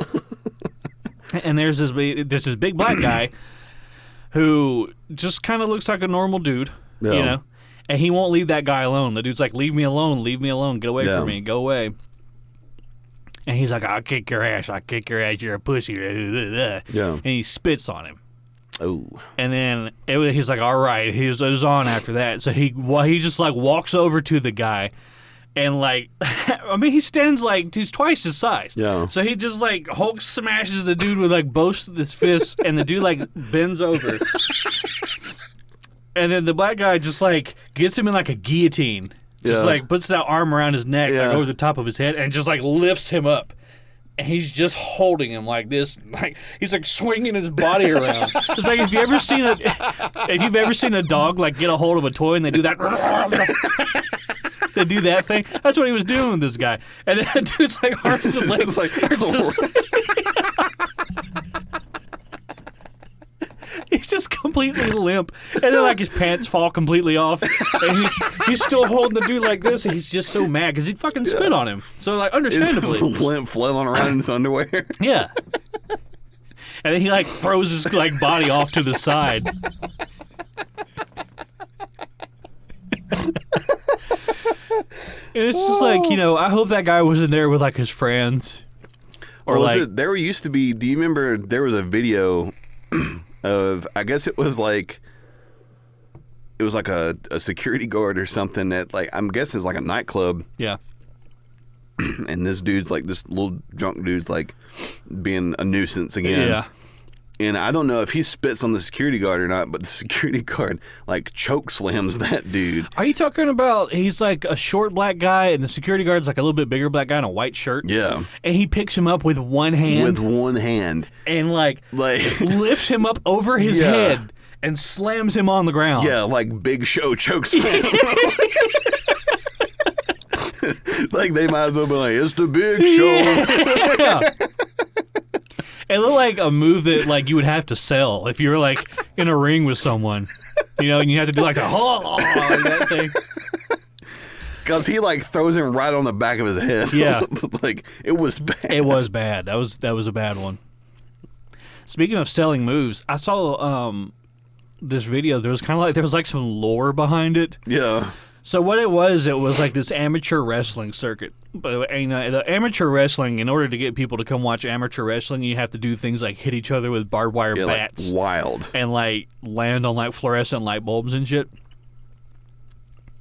And there's this big black guy who just kind of looks like a normal dude, you know, and he won't leave that guy alone. The dude's like, leave me alone, get away from me, go away. And he's like, I'll kick your ass, you're a pussy. Yeah. And he spits on him. Oh. And then he's like, all right, it was on after that. So he just like walks over to the guy. And, like, I mean, he stands, like, he's twice his size. Yeah. So he just, like, Hulk smashes the dude with, like, both of his fists, and the dude, like, bends over. And then the black guy just, like, gets him in, like, a guillotine. Just like puts that arm around his neck, like over the top of his head, and just like lifts him up. And he's just holding him like this, like he's like swinging his body around. It's like if you've ever seen a dog like get a hold of a toy and they do that, they do that thing. That's what he was doing with this guy. And then dude's like arms and legs he's just completely limp, and then like his pants fall completely off, and he's still holding the dude like this, and he's just so mad because he fucking spit on him. So like, understandably, he's limp, flailing around in his underwear. Yeah, and then he like throws his like body off to the side. And it's just like, you know, I hope that guy wasn't there with like his friends. Or was it? There used to be. Do you remember? There was a video of, I guess it was like a security guard or something that, like, I'm guessing it's like a nightclub. Yeah. And this little drunk dude's like being a nuisance again. Yeah. And I don't know if he spits on the security guard or not, but the security guard like choke slams that dude. Are you talking about he's like a short black guy and the security guard's like a little bit bigger black guy in a white shirt? Yeah. And he picks him up with one hand. With one hand. And like lifts him up over his head and slams him on the ground. Yeah, like Big Show choke slam. Like they might as well be like, it's the Big Show. Yeah. It looked like a move that like you would have to sell if you were like in a ring with someone, you know, and you have to do like that thing. Because he like throws him right on the back of his head. Yeah, like it was bad. It was bad. That was a bad one. Speaking of selling moves, I saw this video. There was like some lore behind it. Yeah. So what it was like this amateur wrestling circuit. But the amateur wrestling, in order to get people to come watch amateur wrestling, you have to do things like hit each other with barbed wire bats. Like wild. And like land on like fluorescent light bulbs and shit.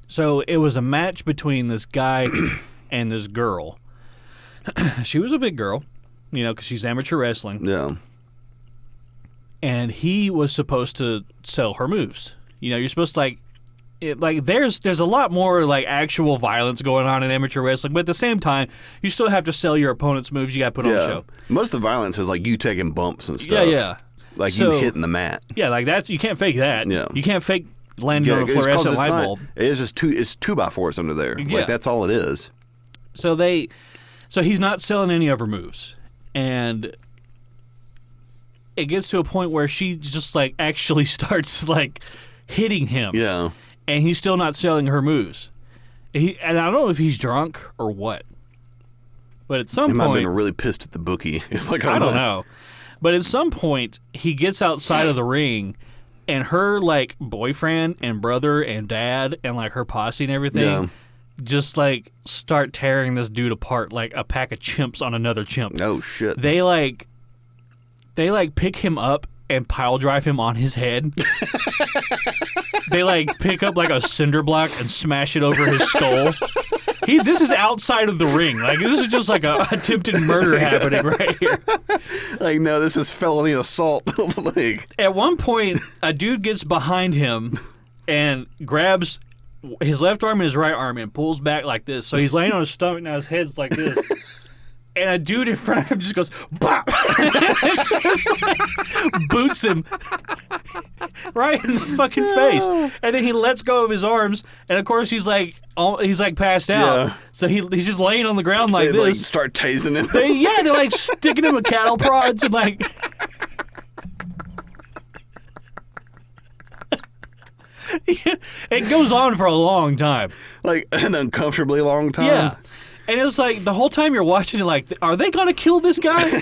So it was a match between this guy and this girl. She was a big girl, you know, because she's amateur wrestling. Yeah. And he was supposed to sell her moves. You know, you're supposed to there's a lot more like actual violence going on in amateur wrestling, but at the same time, you still have to sell your opponent's moves. You got to put on the show. Most of the violence is like you taking bumps and stuff. Yeah. Like you hitting the mat. Yeah, like you can't fake that. Yeah. You can't fake landing on a fluorescent light bulb. It's just it's 2x4s under there. Yeah. Like that's all it is. So he's not selling any of her moves, and it gets to a point where she just like actually starts like hitting him. Yeah. And he's still not selling her moves. And I don't know if he's drunk or what. But at some point... He might have been really pissed at the bookie. It's like, I don't know. But at some point, he gets outside of the ring, and her, like, boyfriend and brother and dad and, like, her posse and everything just, like, start tearing this dude apart like a pack of chimps on another chimp. Oh, shit. They pick him up and pile drive him on his head. They like pick up like a cinder block and smash it over his skull. This is outside of the ring. Like this is just like a attempted murder happening right here. Like no, this is felony assault. Like at one point, a dude gets behind him and grabs his left arm and his right arm and pulls back like this. So he's laying on his stomach now. His head's like this. And a dude in front of him just goes, bop! Just like, boots him right in the fucking face. And then he lets go of his arms, and of course he's like passed out. Yeah. So he's just laying on the ground like they, this. Like start tasing him. They're like sticking him with cattle prods and like. It goes on for a long time. Like an uncomfortably long time. Yeah. And it's like the whole time you're watching it, like, are they gonna kill this guy?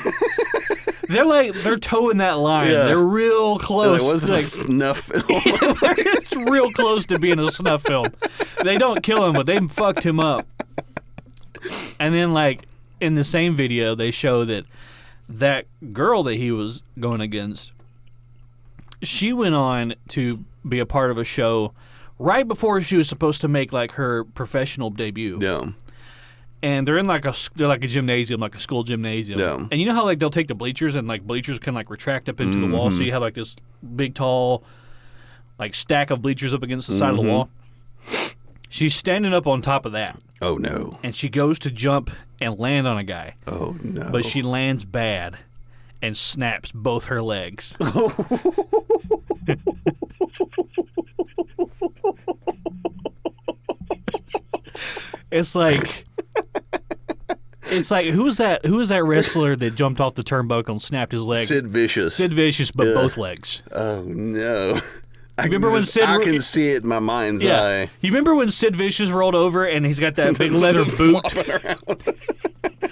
They're towing that line. Yeah. They're real close. It was a snuff film. It's real close to being a snuff film. They don't kill him, but they fucked him up. And then, like in the same video, they show that girl that he was going against, she went on to be a part of a show right before she was supposed to make like her professional debut. Yeah. And they're in like a gymnasium, like a school gymnasium. Yeah. And you know how like they'll take the bleachers and like bleachers can like retract up into the wall, so you have like this big tall like stack of bleachers up against the side of the wall. She's standing up on top of that. Oh, no. And she goes to jump and land on a guy. Oh, no. But she lands bad and snaps both her legs. It's like who was that wrestler that jumped off the turnbuckle and snapped his leg? Sid Vicious, but both legs. Oh no. I can see it in my mind's eye. You remember when Sid Vicious rolled over and he's got that big leather boot?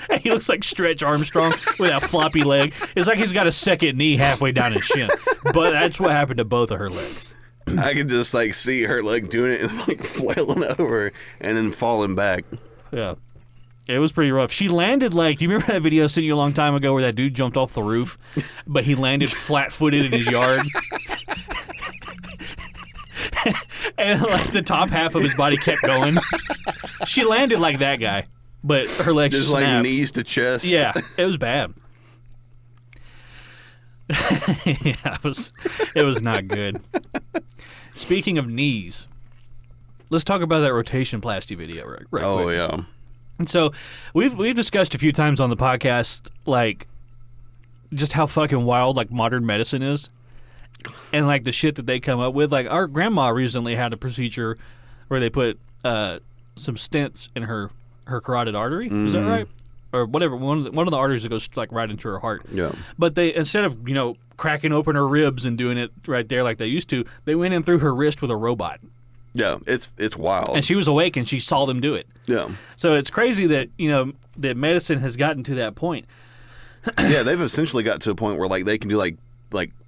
And he looks like Stretch Armstrong with that floppy leg. It's like he's got a second knee halfway down his shin. But that's what happened to both of her legs. I could just like see her like doing it and like flailing over and then falling back. Yeah. It was pretty rough. She landed like, do you remember that video I sent you a long time ago where that dude jumped off the roof, but he landed flat-footed in his yard? And like the top half of his body kept going. She landed like that guy, but her legs just snapped. Like knees to chest. Yeah, it was bad. Yeah, it was not good. Speaking of knees, let's talk about that Rotationplasty video right quick. Oh yeah. And so we've discussed a few times on the podcast like just how fucking wild like modern medicine is. And like the shit that they come up with. Like our grandma recently had a procedure where they put some stents in her carotid artery. Is that right? Or whatever, one of the arteries that goes like right into her heart. Yeah. But they, instead of cracking open her ribs and doing it right there like they used to, they went in through her wrist with a robot. Yeah, it's wild. And she was awake and she saw them do it. Yeah. So it's crazy that that medicine has gotten to that point. Yeah, they've essentially got to a point where like they can do like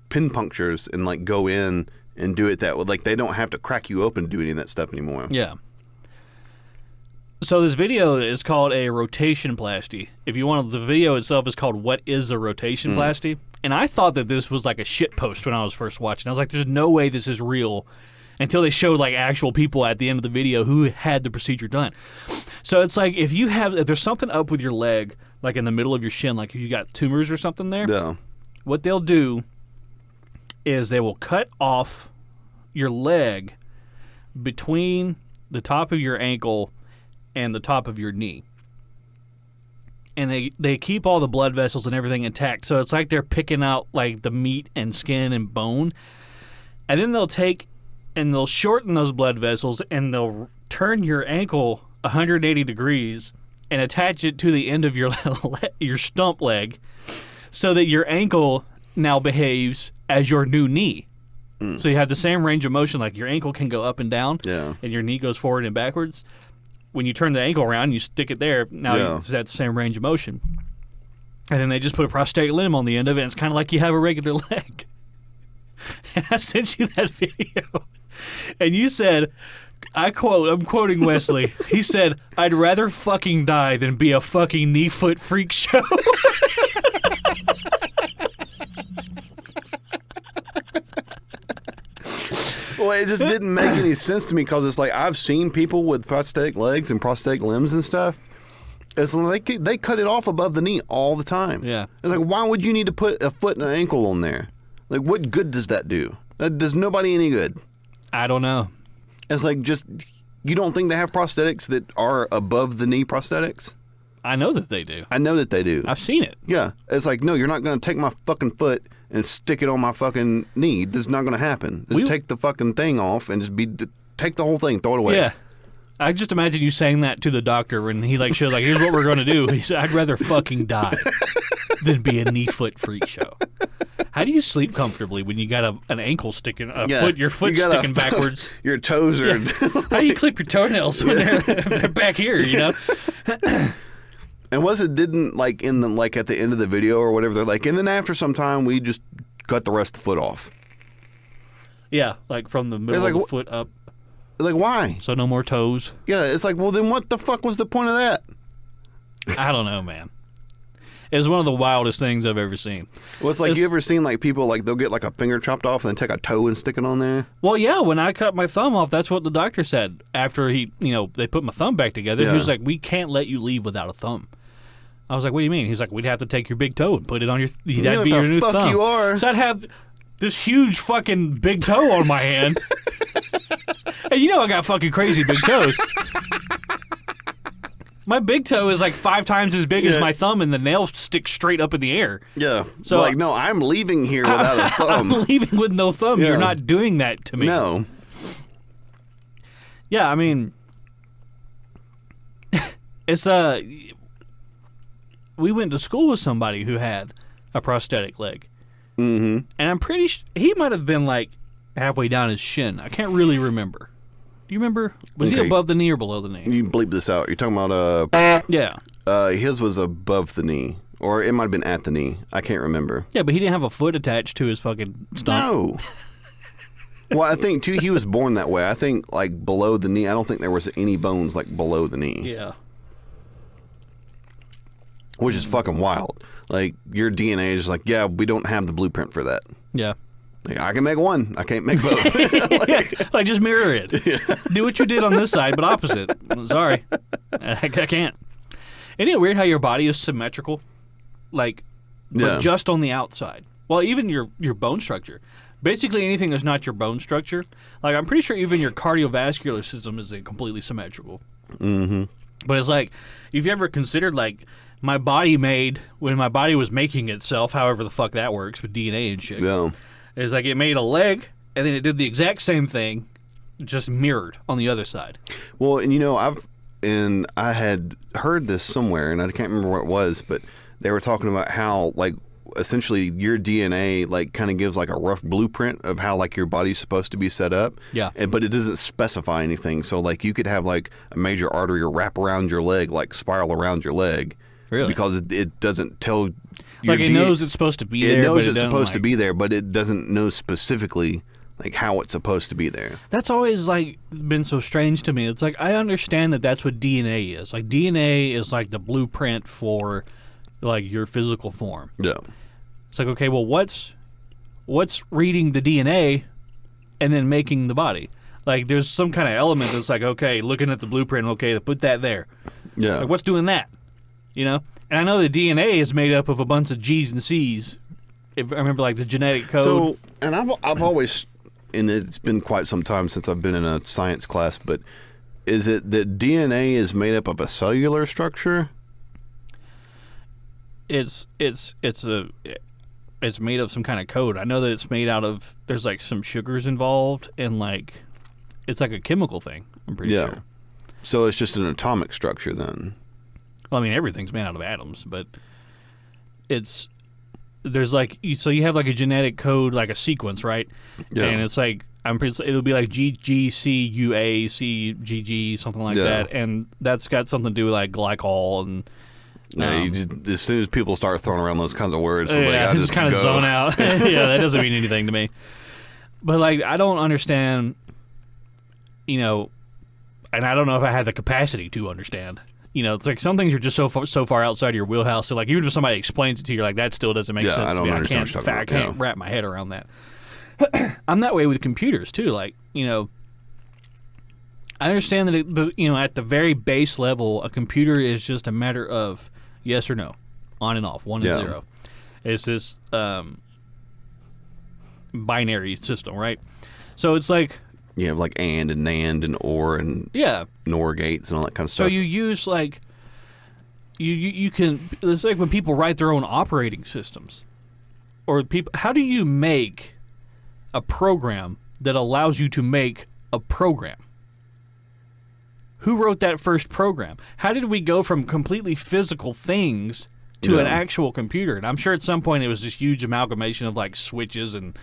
pin punctures and like go in and do it that way. Like they don't have to crack you open to do any of that stuff anymore. Yeah. So this video is called a Rotationplasty. If you want, the video itself is called "What is a Rotationplasty?" And I thought that this was like a shit post when I was first watching. I was like, "There's no way this is real," until they showed like actual people at the end of the video who had the procedure done. So it's like if there's something up with your leg, like in the middle of your shin, like if you got tumors or something there. Yeah. What they'll do is they will cut off your leg between the top of your ankle and the top of your knee. And they keep all the blood vessels and everything intact. So it's like they're picking out like the meat and skin and bone. And then they'll take and they'll shorten those blood vessels and they'll turn your ankle 180 degrees and attach it to the end of your stump leg so that your ankle now behaves as your new knee. So you have the same range of motion, like your ankle can go up and down, and your knee goes forward and backwards. When you turn the ankle around, you stick it there, now it's that same range of motion. And then they just put a prosthetic limb on the end of it, and it's kind of like you have a regular leg. And I sent you that video. And you said, I'm quoting Wesley, he said, "I'd rather fucking die than be a fucking knee-foot freak show." Well, it just didn't make any sense to me because it's like I've seen people with prosthetic legs and prosthetic limbs and stuff. It's like they cut it off above the knee all the time. Yeah. It's like, why would you need to put a foot and an ankle on there? Like, what good does that do? That does nobody any good. I don't know. It's like you don't think they have prosthetics that are above the knee prosthetics? I know that they do. I know that they do. I've seen it. Yeah. It's like, no, you're not going to take my fucking foot and stick it on my fucking knee. This is not going to happen. Just take the fucking thing off and take the whole thing, throw it away. Yeah. I just imagine you saying that to the doctor when he like showed like, here's what we're going to do. He said, "I'd rather fucking die than be a knee-foot freak show." How do you sleep comfortably when you got an ankle sticking, your foot sticking backwards? Your toes are... How do you clip your toenails when they're back here, And didn't like at the end of the video or whatever, they're like, and then after some time we just cut the rest of the foot off. Yeah, like from the middle of the foot up. Like, why? So no more toes. Yeah, it's like, well, then what the fuck was the point of that? I don't know, man. It was one of the wildest things I've ever seen. Well, it's like, you ever seen like people like they'll get like a finger chopped off and then take a toe and stick it on there? Well, yeah, when I cut my thumb off, that's what the doctor said. After they put my thumb back together, he was like, "We can't let you leave without a thumb." I was like, "What do you mean?" He's like, "We'd have to take your big toe and put it on your... That'd be your new thumb." Fuck you are. So I'd have this huge fucking big toe on my hand. And you know I got fucking crazy big toes. My big toe is like 5 times as big as my thumb, and the nail sticks straight up in the air. Yeah. So like, no, I'm leaving here without a thumb. I'm leaving with no thumb. Yeah. You're not doing that to me. No. Yeah, I mean, it's we went to school with somebody who had a prosthetic leg. Mm-hmm. And I'm pretty he might have been like halfway down his shin. I can't really remember. Do you remember? Was he above the knee or below the knee? You bleep this out. You're talking about yeah. His was above the knee, or it might have been at the knee. I can't remember. Yeah, but he didn't have a foot attached to his fucking stump. No. Well, I think too he was born that way. I think like below the knee. I don't think there was any bones like below the knee. Yeah. Which is fucking wild. Like your DNA is like, yeah, we don't have the blueprint for that. Yeah. Like, I can make one. I can't make both. like just mirror it. Yeah. Do what you did on this side, but opposite. Sorry, I can't. Isn't it weird how your body is symmetrical, like, but just on the outside? Well, even your bone structure. Basically, anything that's not your bone structure. Like, I'm pretty sure even your cardiovascular system is completely symmetrical. Mm-hmm. But it's like, if you ever considered like my body made when my body was making itself, however the fuck that works with DNA and shit. Yeah. It's like it made a leg, and then it did the exact same thing, just mirrored on the other side. Well, and you know, I had heard this somewhere, and I can't remember where it was, but they were talking about how, like, essentially your DNA, like, kind of gives, like, a rough blueprint of how, like, your body's supposed to be set up. Yeah. But it doesn't specify anything. So, like, you could have, like, a major artery wrap around your leg, like, spiral around your leg. Really? Because it doesn't tell... Like it knows it's supposed to be there. It knows it's supposed to be there, but it doesn't know specifically like how it's supposed to be there. That's always like been so strange to me. It's like I understand that that's what DNA is. Like DNA is like the blueprint for like your physical form. Yeah. It's like, okay, well, what's reading the DNA and then making the body? Like there's some kind of element that's like, okay, looking at the blueprint, okay, to put that there. Yeah. Like what's doing that? You know? And I know the DNA is made up of a bunch of G's and C's. If I remember, like, the genetic code. So, and I've always, and it's been quite some time since I've been in a science class, but is it that DNA is made up of a cellular structure? It's made of some kind of code. I know that it's made out of, there's, like, some sugars involved, and, like, it's like a chemical thing, I'm pretty sure. So it's just an atomic structure, then? Well, I mean, everything's made out of atoms, but there's like, so you have like a genetic code, like a sequence, right? Yeah. And it's like, it'll be like GGCUA, CGG, something like that. And that's got something to do with like glycol and. As soon as people start throwing around those kinds of words, so I just kind of zone out. Yeah, that doesn't mean anything to me. But like, I don't understand, you know, and I don't know if I had the capacity to understand. You know, it's like some things are just so far outside of your wheelhouse. So, like, even if somebody explains it to you, like, that still doesn't make sense to me. I can't wrap my head around that. I'm that way with computers, too. Like, you know, I understand that, you know, at the very base level, a computer is just a matter of yes or no, on and off, 1 and 0. It's this binary system, right? So it's like... You have like and NAND and OR and NOR gates and all that kind of stuff. So you use like you can. It's like when people write their own operating systems, or people. How do you make a program that allows you to make a program? Who wrote that first program? How did we go from completely physical things to an actual computer? And I'm sure at some point it was this huge amalgamation of like switches and.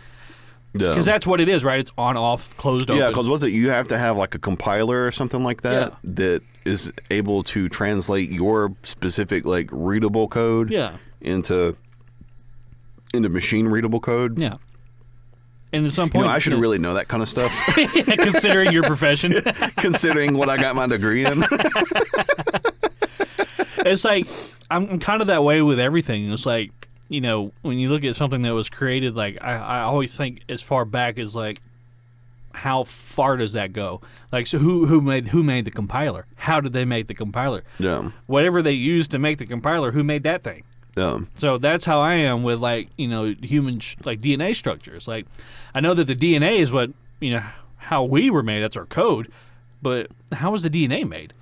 Because that's what it is, right? It's on, off, closed, open. Yeah, because you have to have like a compiler or something like that that is able to translate your specific like readable code into machine readable code. Yeah. And at some point... You know, I should really know that kind of stuff. Considering your profession. Considering what I got my degree in. It's like, I'm kind of that way with everything. It's like... You know, when you look at something that was created, like I always think as far back as like how far does that go? Like, so who made the compiler? How did they make the compiler? Yeah. Whatever they used to make the compiler, who made that thing? Yeah. So that's how I am with like, you know, human like DNA structures. Like, I know that the DNA is what, you know, how we were made. That's our code. But how is the DNA made?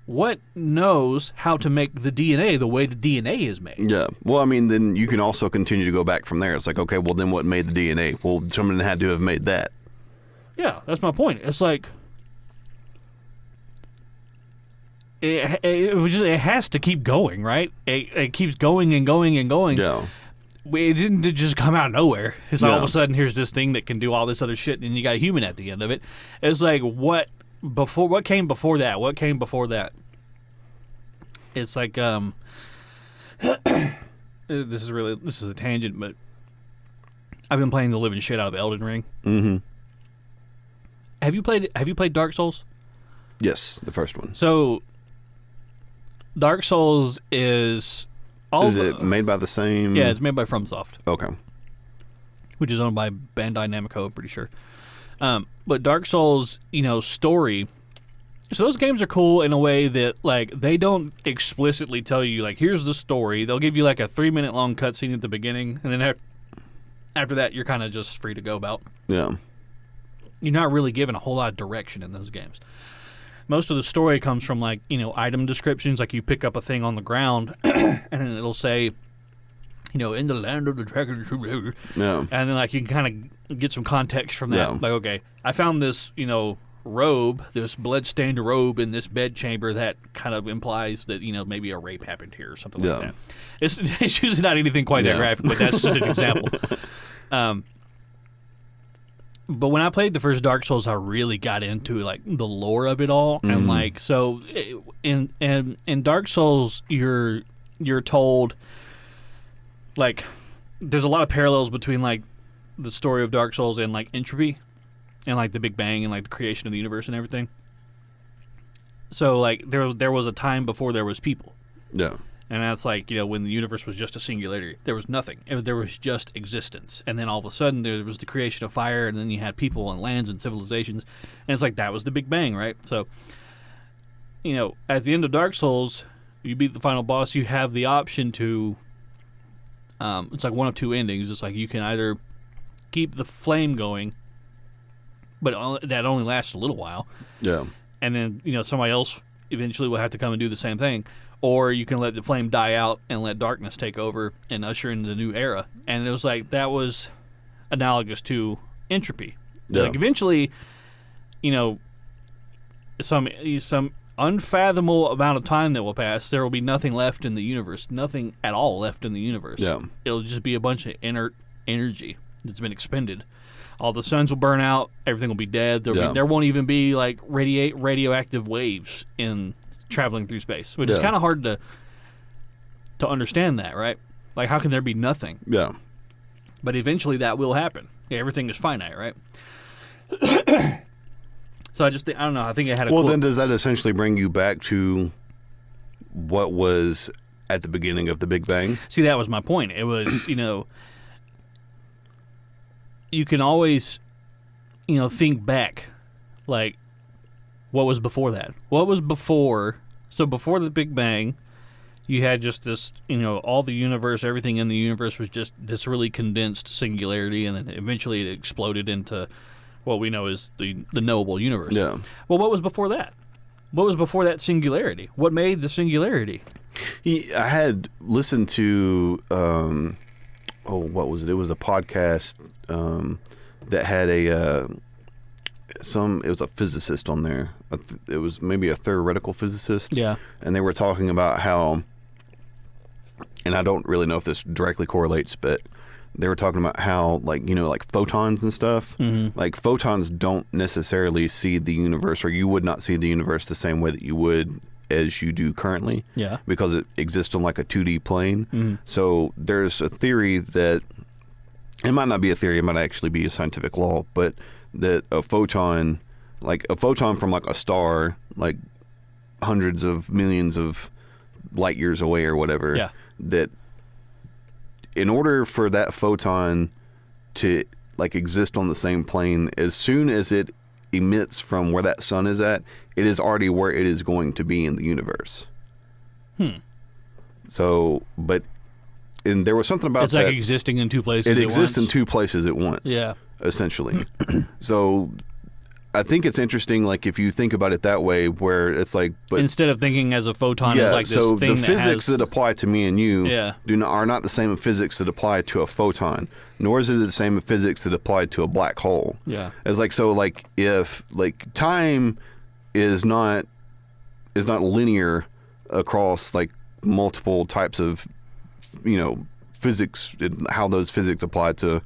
What knows how to make the DNA the way the DNA is made? Yeah. Well, I mean, then you can also continue to go back from there. It's like, okay, well, then what made the DNA? Well, someone had to have made that. Yeah, that's my point. It's like it has to keep going, right? It keeps going and going and going. Yeah. It didn't just come out of nowhere. It's like all of a sudden here's this thing that can do all this other shit, and you got a human at the end of it. It's like what came before that? What came before that? It's like this is a tangent, but I've been playing the living shit out of Elden Ring. Mm-hmm. Have you played Dark Souls? Yes, the first one. So Dark Souls is it made by the same? Yeah, it's made by FromSoft. Okay. Which is owned by Bandai Namco, I'm pretty sure. But Dark Souls, story. So those games are cool in a way that, like, they don't explicitly tell you, like, here's the story. They'll give you, like, a 3-minute long cutscene at the beginning, and then after that, you're kind of just free to go about. Yeah. You're not really given a whole lot of direction in those games. Most of the story comes from, like, item descriptions. Like, you pick up a thing on the ground, and then it'll say, in the land of the dragon. Yeah. And then, like, you can kind of get some context from that. Yeah. Like, okay, I found this, robe, this blood-stained robe in this bed chamber that kind of implies that, maybe a rape happened here or something like that. It's usually not anything quite that graphic, but that's just an example. But when I played the first Dark Souls, I really got into, like, the lore of it all. Mm-hmm. And, like, so in Dark Souls, you're told, like, there's a lot of parallels between, like, the story of Dark Souls and, like, Entropy and, like, the Big Bang and, like, the creation of the universe and everything. So, like, there was a time before there was people. Yeah. And that's like, when the universe was just a singularity. There was nothing. There was just existence. And then all of a sudden there was the creation of fire, and then you had people and lands and civilizations. And it's like that was the Big Bang, right? So, at the end of Dark Souls, you beat the final boss, you have the option to... it's like one of two endings. It's like you can either keep the flame going, but that only lasts a little while. Yeah. And then, somebody else eventually will have to come and do the same thing. Or you can let the flame die out and let darkness take over and usher in the new era. And it was like, that was analogous to Entropy. Yeah. Like, eventually, some unfathomable amount of time that will pass, there will be nothing left in the universe. Nothing at all left in the universe. Yeah. It'll just be a bunch of inert energy that's been expended. All the suns will burn out. Everything will be dead. There won't even be, like, radioactive waves in traveling through space, which is kind of hard to understand that, right? Like, how can there be nothing? Yeah. But eventually that will happen. Yeah, everything is finite, right? So I don't know. I think it had a Well, then does that essentially bring you back to what was at the beginning of the Big Bang? See, that was my point. It was, you can always, think back, like, what was before that? What was before? So before the Big Bang, you had just this, all the universe, everything in the universe was just this really condensed singularity, and then eventually it exploded into what we know as the knowable universe. Yeah. Well, what was before that? What was before that singularity? What made the singularity? I had listened to, what was it? It was a podcast that had it was a physicist on there. It was maybe a theoretical physicist. Yeah. And they were talking about how, and I don't really know if this directly correlates, but they were talking about how, like, like photons and stuff, like photons don't necessarily see the universe, or you would not see the universe the same way that you would as you do currently. Yeah. Because it exists on, like, a 2D plane. So there's a theory that, it might not be a theory, it might actually be a scientific law, but that a photon from, like, a star, like hundreds of millions of light years away or whatever, that in order for that photon to, like, exist on the same plane, as soon as it emits from where that sun is at, it is already where it is going to be in the universe. So, and there was something about it's like existing in two places It exists in two places at once. Yeah. Essentially. So I think it's interesting, like, if you think about it that way, where it's like... But, instead of thinking as a photon as like this so thing the physics that apply to me and you are not the same physics that apply to a photon, nor is it the same physics that apply to a black hole. Yeah. It's like, so, like, if, like, time is not linear across, like, multiple types of, you know, physics, how those physics apply to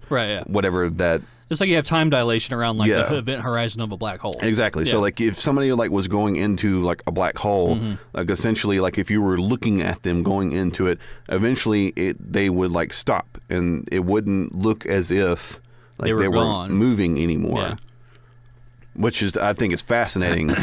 whatever that... It's like you have time dilation around like the event horizon of a black hole. Exactly. So like if somebody like was going into like a black hole, like essentially like if you were looking at them going into it, eventually they would like stop and it wouldn't look as if like they were moving anymore. Yeah. Which is, I think it's fascinating.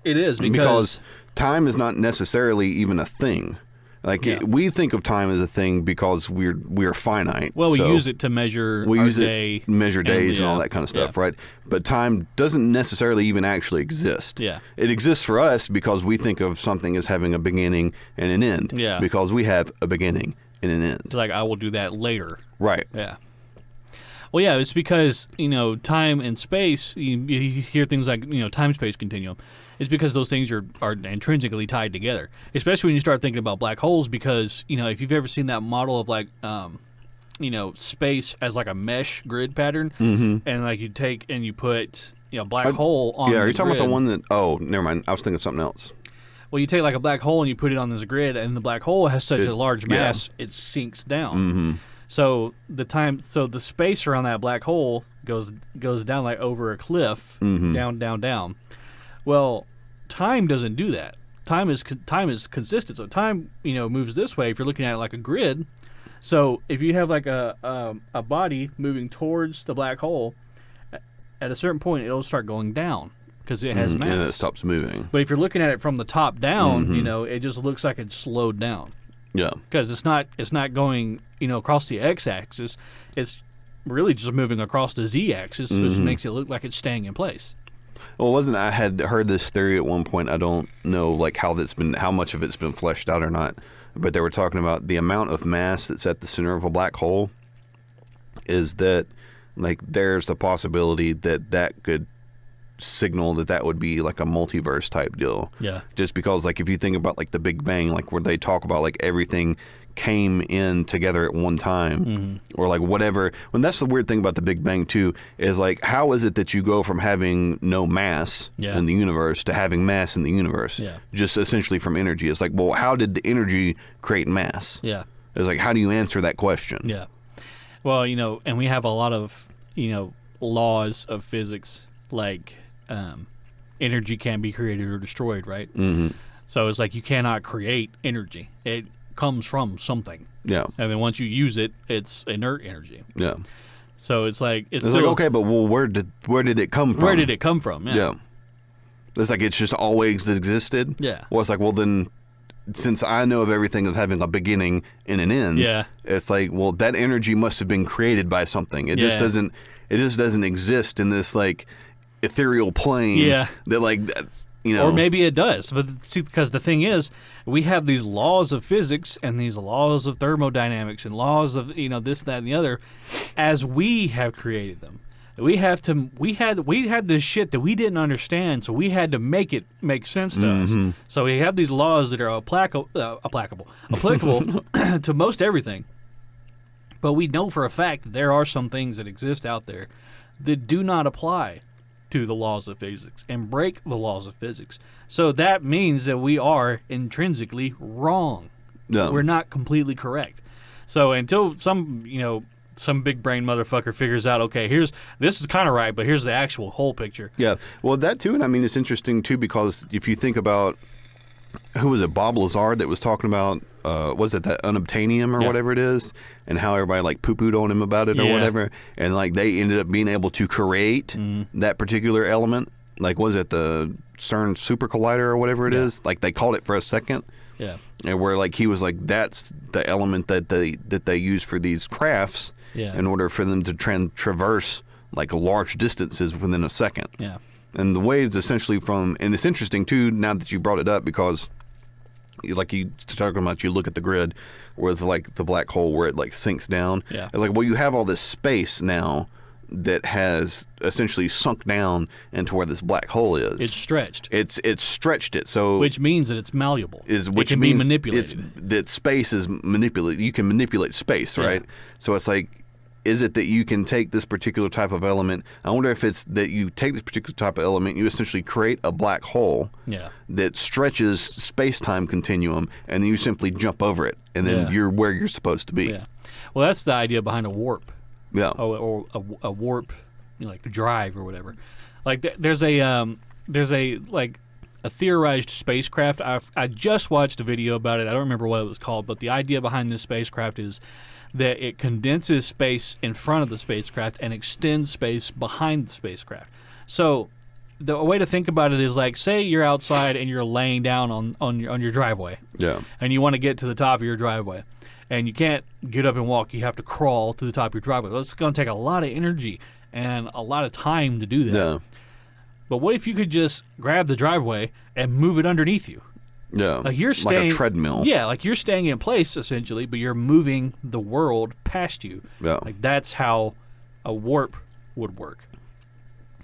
It is because time is not necessarily even a thing. Like we think of time as a thing because we're finite. Well, we use it to measure measure days and all that kind of stuff, right? But time doesn't necessarily even actually exist. Yeah, it exists for us because we think of something as having a beginning and an end. Yeah, because we have a beginning and an end. Like I will do that later. Right. Yeah. Well, yeah, it's because, you know, time and space, you hear things like, you know, time-space continuum. It's because those things are intrinsically tied together, especially when you start thinking about black holes because, you know, if you've ever seen that model of like, you know, space as like a mesh grid pattern, and like you take and you put, you know, black hole on are you talking grid. about the one that, oh, never mind, I was thinking of something else. Well, you take like a black hole and you put it on this grid, and the black hole has such a large mass, it sinks down. So the space around that black hole goes down like over a cliff, down. Well, time doesn't do that. Time is consistent. So time, you know, moves this way if you're looking at it like a grid. So if you have like a body moving towards the black hole, at a certain point it'll start going down because it has mass. And it stops moving. But if you're looking at it from the top down, you know, it just looks like it's slowed down. Yeah. Because it's not going, you know, across the x-axis. It's really just moving across the z-axis, which makes it look like it's staying in place. Well, I had heard this theory at one point. I don't know like how much of it's been fleshed out or not, but they were talking about the amount of mass that's at the center of a black hole is that like there's the possibility that could signal that would be like a multiverse type deal. Yeah. Just because like if you think about like the Big Bang, like where they talk about like everything came in together at one time or like whatever. When that's the weird thing about the Big Bang too is like how is it that you go from having no mass in the universe to having mass in the universe? Yeah. Just essentially from energy. It's like, well, how did the energy create mass? Yeah. It's like, how do you answer that question? Yeah. Well, you know, and we have a lot of, you know, laws of physics like energy can be created or destroyed, right? So it's like you cannot create energy. It comes from something. Yeah. And then once you use it, it's inert energy. Yeah. So it's like it's like okay, but well, where did it come from? Where did it come from? Yeah. It's like it's just always existed. Yeah. Well, it's like well then, since I know of everything as having a beginning and an end. Yeah. It's like well that energy must have been created by something. It just doesn't. It just doesn't exist in this like ethereal plane. Yeah. That like. You know. Or maybe it does, but see, because the thing is, we have these laws of physics and these laws of thermodynamics and laws of this, that, and the other, as we have created them. We had this shit that we didn't understand, so we had to make it make sense to us. So we have these laws that are applicable to most everything. But we know for a fact that there are some things that exist out there that do not apply to the laws of physics and break the laws of physics. So that means that we are intrinsically wrong. No. We're not completely correct. So until some big brain motherfucker figures out, okay, this is kind of right, but here's the actual whole picture. Yeah. Well, that too, and I mean, it's interesting too, because if you think about, who was it, Bob Lazar that was talking about, was it that unobtainium or whatever it is, and how everybody like poo-pooed on him about it or whatever, and like they ended up being able to create that particular element, like was it the CERN super collider or whatever it is, like they called it for a second, and where like he was like that's the element that they use for these crafts in order for them to traverse like large distances within a second. Yeah. And the way is essentially and it's interesting too now that you brought it up, because like you talking about, you look at the grid with like the black hole where it like sinks down. Yeah. It's like, well, you have all this space now that has essentially sunk down into where this black hole is. It's stretched. It's stretched it. So which means that it's malleable. Which can means be manipulated. That space is manipulated. You can manipulate space, right? Yeah. So it's like, is it that you can take this particular type of element? I wonder if it's that you take this particular type of element, you essentially create a black hole that stretches space-time continuum, and then you simply jump over it, and then you're where you're supposed to be. Yeah. Well, that's the idea behind a warp. Yeah. Or a warp, like drive or whatever. Like there's a theorized spacecraft. I just watched a video about it. I don't remember what it was called, but the idea behind this spacecraft is that it condenses space in front of the spacecraft and extends space behind the spacecraft. So the way to think about it is like, say you're outside and you're laying down on your driveway. Yeah. And you want to get to the top of your driveway. And you can't get up and walk. You have to crawl to the top of your driveway. Well, it's going to take a lot of energy and a lot of time to do that. Yeah. But what if you could just grab the driveway and move it underneath you? Yeah. Like you're staying, like a treadmill. Yeah, like you're staying in place essentially, but you're moving the world past you. Yeah. Like that's how a warp would work.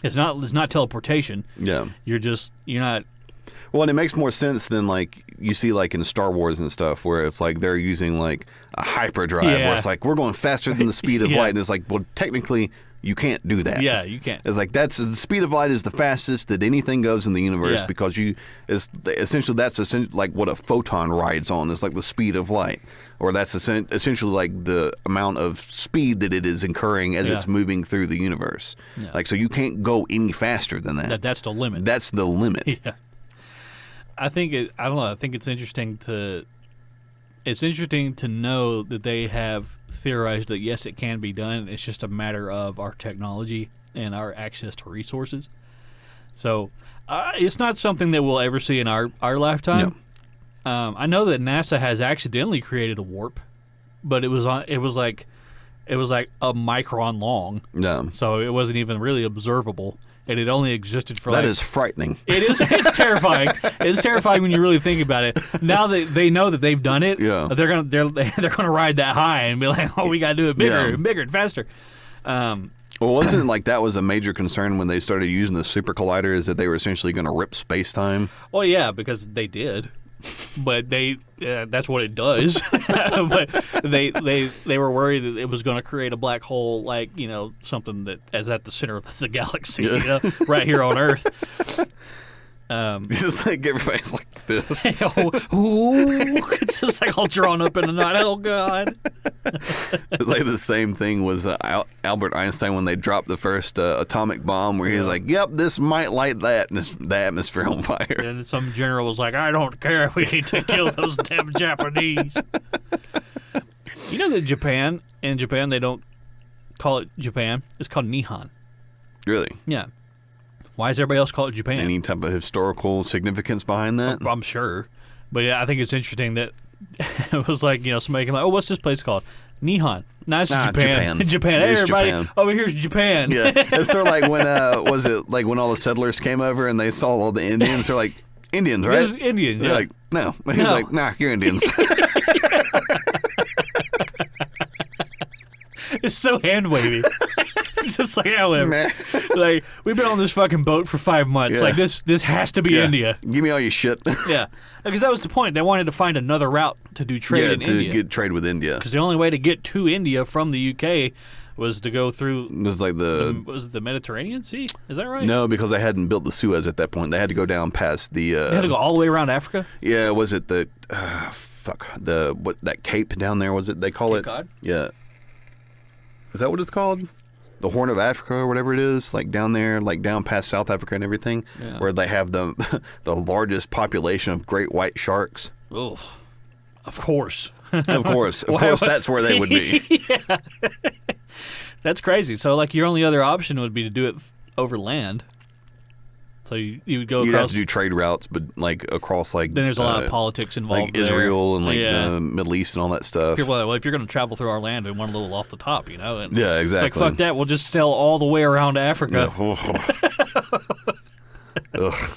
It's not teleportation. Yeah. You're not. Well, and it makes more sense than like you see like in Star Wars and stuff where it's like they're using like a hyperdrive where it's like we're going faster than the speed of light, and it's like, well, technically you can't do that. Yeah, you can't. It's like the speed of light is the fastest that anything goes in the universe because that's like what a photon rides on. It's like the speed of light, or that's essentially like the amount of speed that it is incurring as it's moving through the universe. Yeah. Like so, you can't go any faster than that. That's the limit. That's the limit. Yeah. I don't know. I think it's interesting to know that they have theorized that yes, it can be done. It's just a matter of our technology and our access to resources. So it's not something that we'll ever see in our lifetime. No. I know that NASA has accidentally created a warp, but it was like a micron long. No. So it wasn't even really observable. And it only existed for that is frightening. It is. It's terrifying. It's terrifying when you really think about it. Now that they know that they've done it, they're gonna ride that high and be like, oh, we gotta do it bigger and faster. Well, wasn't it like that was a major concern when they started using the super collider, is that they were essentially going to rip space-time? Well, yeah, because they did. But that's what it does. But they were worried that it was going to create a black hole, like, something that is at the center of the galaxy, right here on Earth. It's like everybody's like this. It's just like all drawn up in a knot. Oh God! It's like the same thing was Albert Einstein when they dropped the first atomic bomb, where he's like, "Yep, this might light the atmosphere on fire." And some general was like, "I don't care. We need to kill those damn Japanese." You know that in Japan they don't call it Japan. It's called Nihon. Really? Yeah. Why does everybody else call it Japan? Any type of historical significance behind that? I'm sure. But yeah, I think it's interesting that it was like, somebody came like, oh, what's this place called? Nihon. No, it's Japan. Japan. Hey, everybody, Japan. Over here's Japan. Yeah. It's sort of like when, was it like when all the settlers came over and they saw all the Indians? They're like, Indians, right? It's Indians, They're like, no. He's like, nah, you're Indians. It's so hand-wavy. It's just like, however, like, we've been on this fucking boat for 5 months. Yeah. Like, this has to be India. Give me all your shit. Yeah. Because that was the point. They wanted to find another route to do trade in India. Yeah, to get trade with India. Because the only way to get to India from the UK was to go through... It was like was it the Mediterranean Sea? Is that right? No, because they hadn't built the Suez at that point. They had to go down past the... they had to go all the way around Africa? Yeah, was it the... that cape down there, was it? They call Cape Cod? Yeah. Is that what it's called? The Horn of Africa or whatever it is, like down there, like down past South Africa and everything, where they have the largest population of great white sharks. Oh, of course. Of course, that's where they would be. Yeah. That's crazy. So, like, your only other option would be to do it over land. So you would go across... You'd have to do trade routes, but, like, across, like... Then there's a lot of politics involved like Israel and, like, the Middle East and all that stuff. Well, if you're going to travel through our land, we want a little off the top, And yeah, exactly. It's like, fuck that, we'll just sail all the way around Africa. Yeah.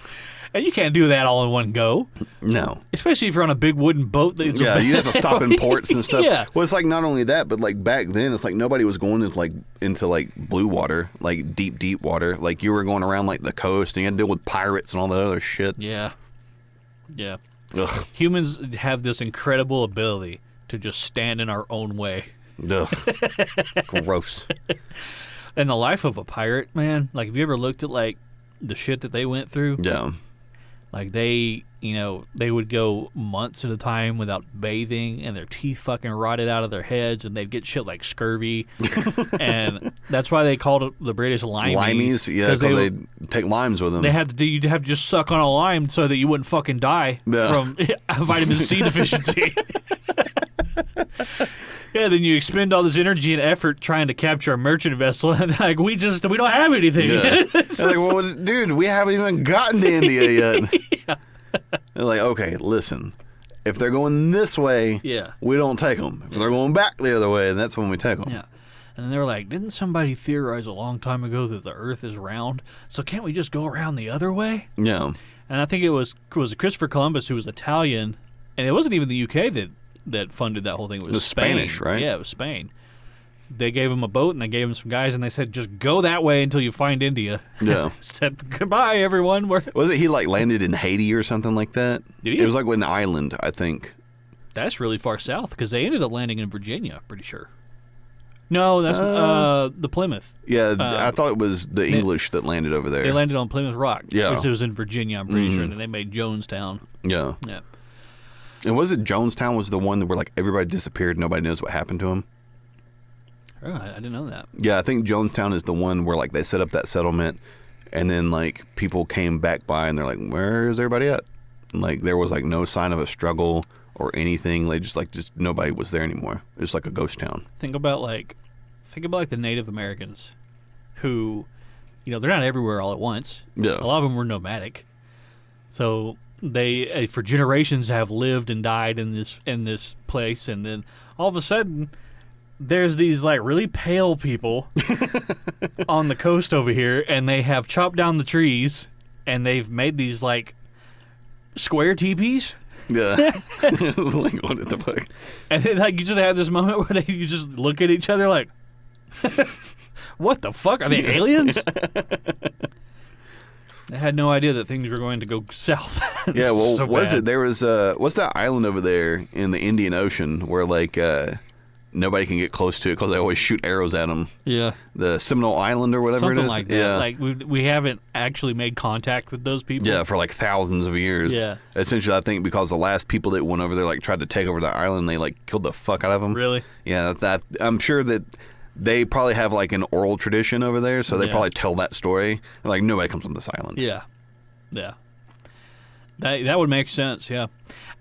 And you can't do that all in one go. No. Especially if you're on a big wooden boat. Yeah, you have to stop in ports and stuff. Yeah. Well, it's like not only that, but like back then, it's like nobody was going into blue water, like deep water. Like you were going around like the coast and you had to deal with pirates and all that other shit. Yeah. Yeah. Ugh. Humans have this incredible ability to just stand in our own way. Ugh. Gross. And the life of a pirate, man, like have you ever looked at like the shit that they went through? Yeah. Like they would go months at a time without bathing and their teeth fucking rotted out of their heads and they'd get shit like scurvy. And that's why they called it the British limeys. Limeys, yeah, because they take limes with them. You'd have to just suck on a lime so that you wouldn't fucking die from vitamin C deficiency. Yeah, then you expend all this energy and effort trying to capture a merchant vessel, and like we don't have anything. Yeah. Like, well, dude, we haven't even gotten to India yet. Yeah. They're like, okay, listen, if they're going this way, we don't take them. If they're going back the other way, that's when we take them. Yeah. And they were like, didn't somebody theorize a long time ago that the Earth is round? So can't we just go around the other way? Yeah. And I think it was Christopher Columbus, who was Italian, and it wasn't even the UK that funded that whole thing. It was Spain. Spanish, right? Yeah, it was Spain. They gave him a boat and they gave him some guys and they said, just go that way until you find India. Yeah. Said, goodbye, everyone. Was it he like landed in Haiti or something like that? Did he? It was like an island, I think. That's really far south because they ended up landing in Virginia, pretty sure. No, that's the Plymouth. Yeah, I thought it was the English that landed over there. They landed on Plymouth Rock. Yeah. Which was in Virginia, I'm pretty sure. And then they made Jonestown. Yeah. Yeah. And was it Jonestown was the one where like everybody disappeared, nobody knows what happened to them? Oh, I didn't know that. Yeah, I think Jonestown is the one where like they set up that settlement, and then like people came back by and they're like, "Where is everybody at?" And, like there was like no sign of a struggle or anything. They just nobody was there anymore. It was like a ghost town. Think about the Native Americans, who, they're not everywhere all at once. Yeah. A lot of them were nomadic, so they for generations have lived and died in this place, and then all of a sudden there's these like really pale people on the coast over here, and they have chopped down the trees and they've made these like square teepees. Yeah. Like what the fuck? And then like you just have this moment where you just look at each other like, what the fuck? Are they aliens? I had no idea that things were going to go south. Yeah, well, so was bad. it? There was what's that island over there in the Indian Ocean where like nobody can get close to it because they always shoot arrows at them. Yeah, the Seminole Island or whatever something it is. Like that. Yeah, like we haven't actually made contact with those people. Yeah, for like thousands of years. Yeah, essentially, I think because the last people that went over there like tried to take over the island, they like killed the fuck out of them. Really? Yeah, that I'm sure that. They probably have like an oral tradition over there, so they probably tell that story. Like nobody comes on this island. Yeah, yeah. That would make sense. Yeah,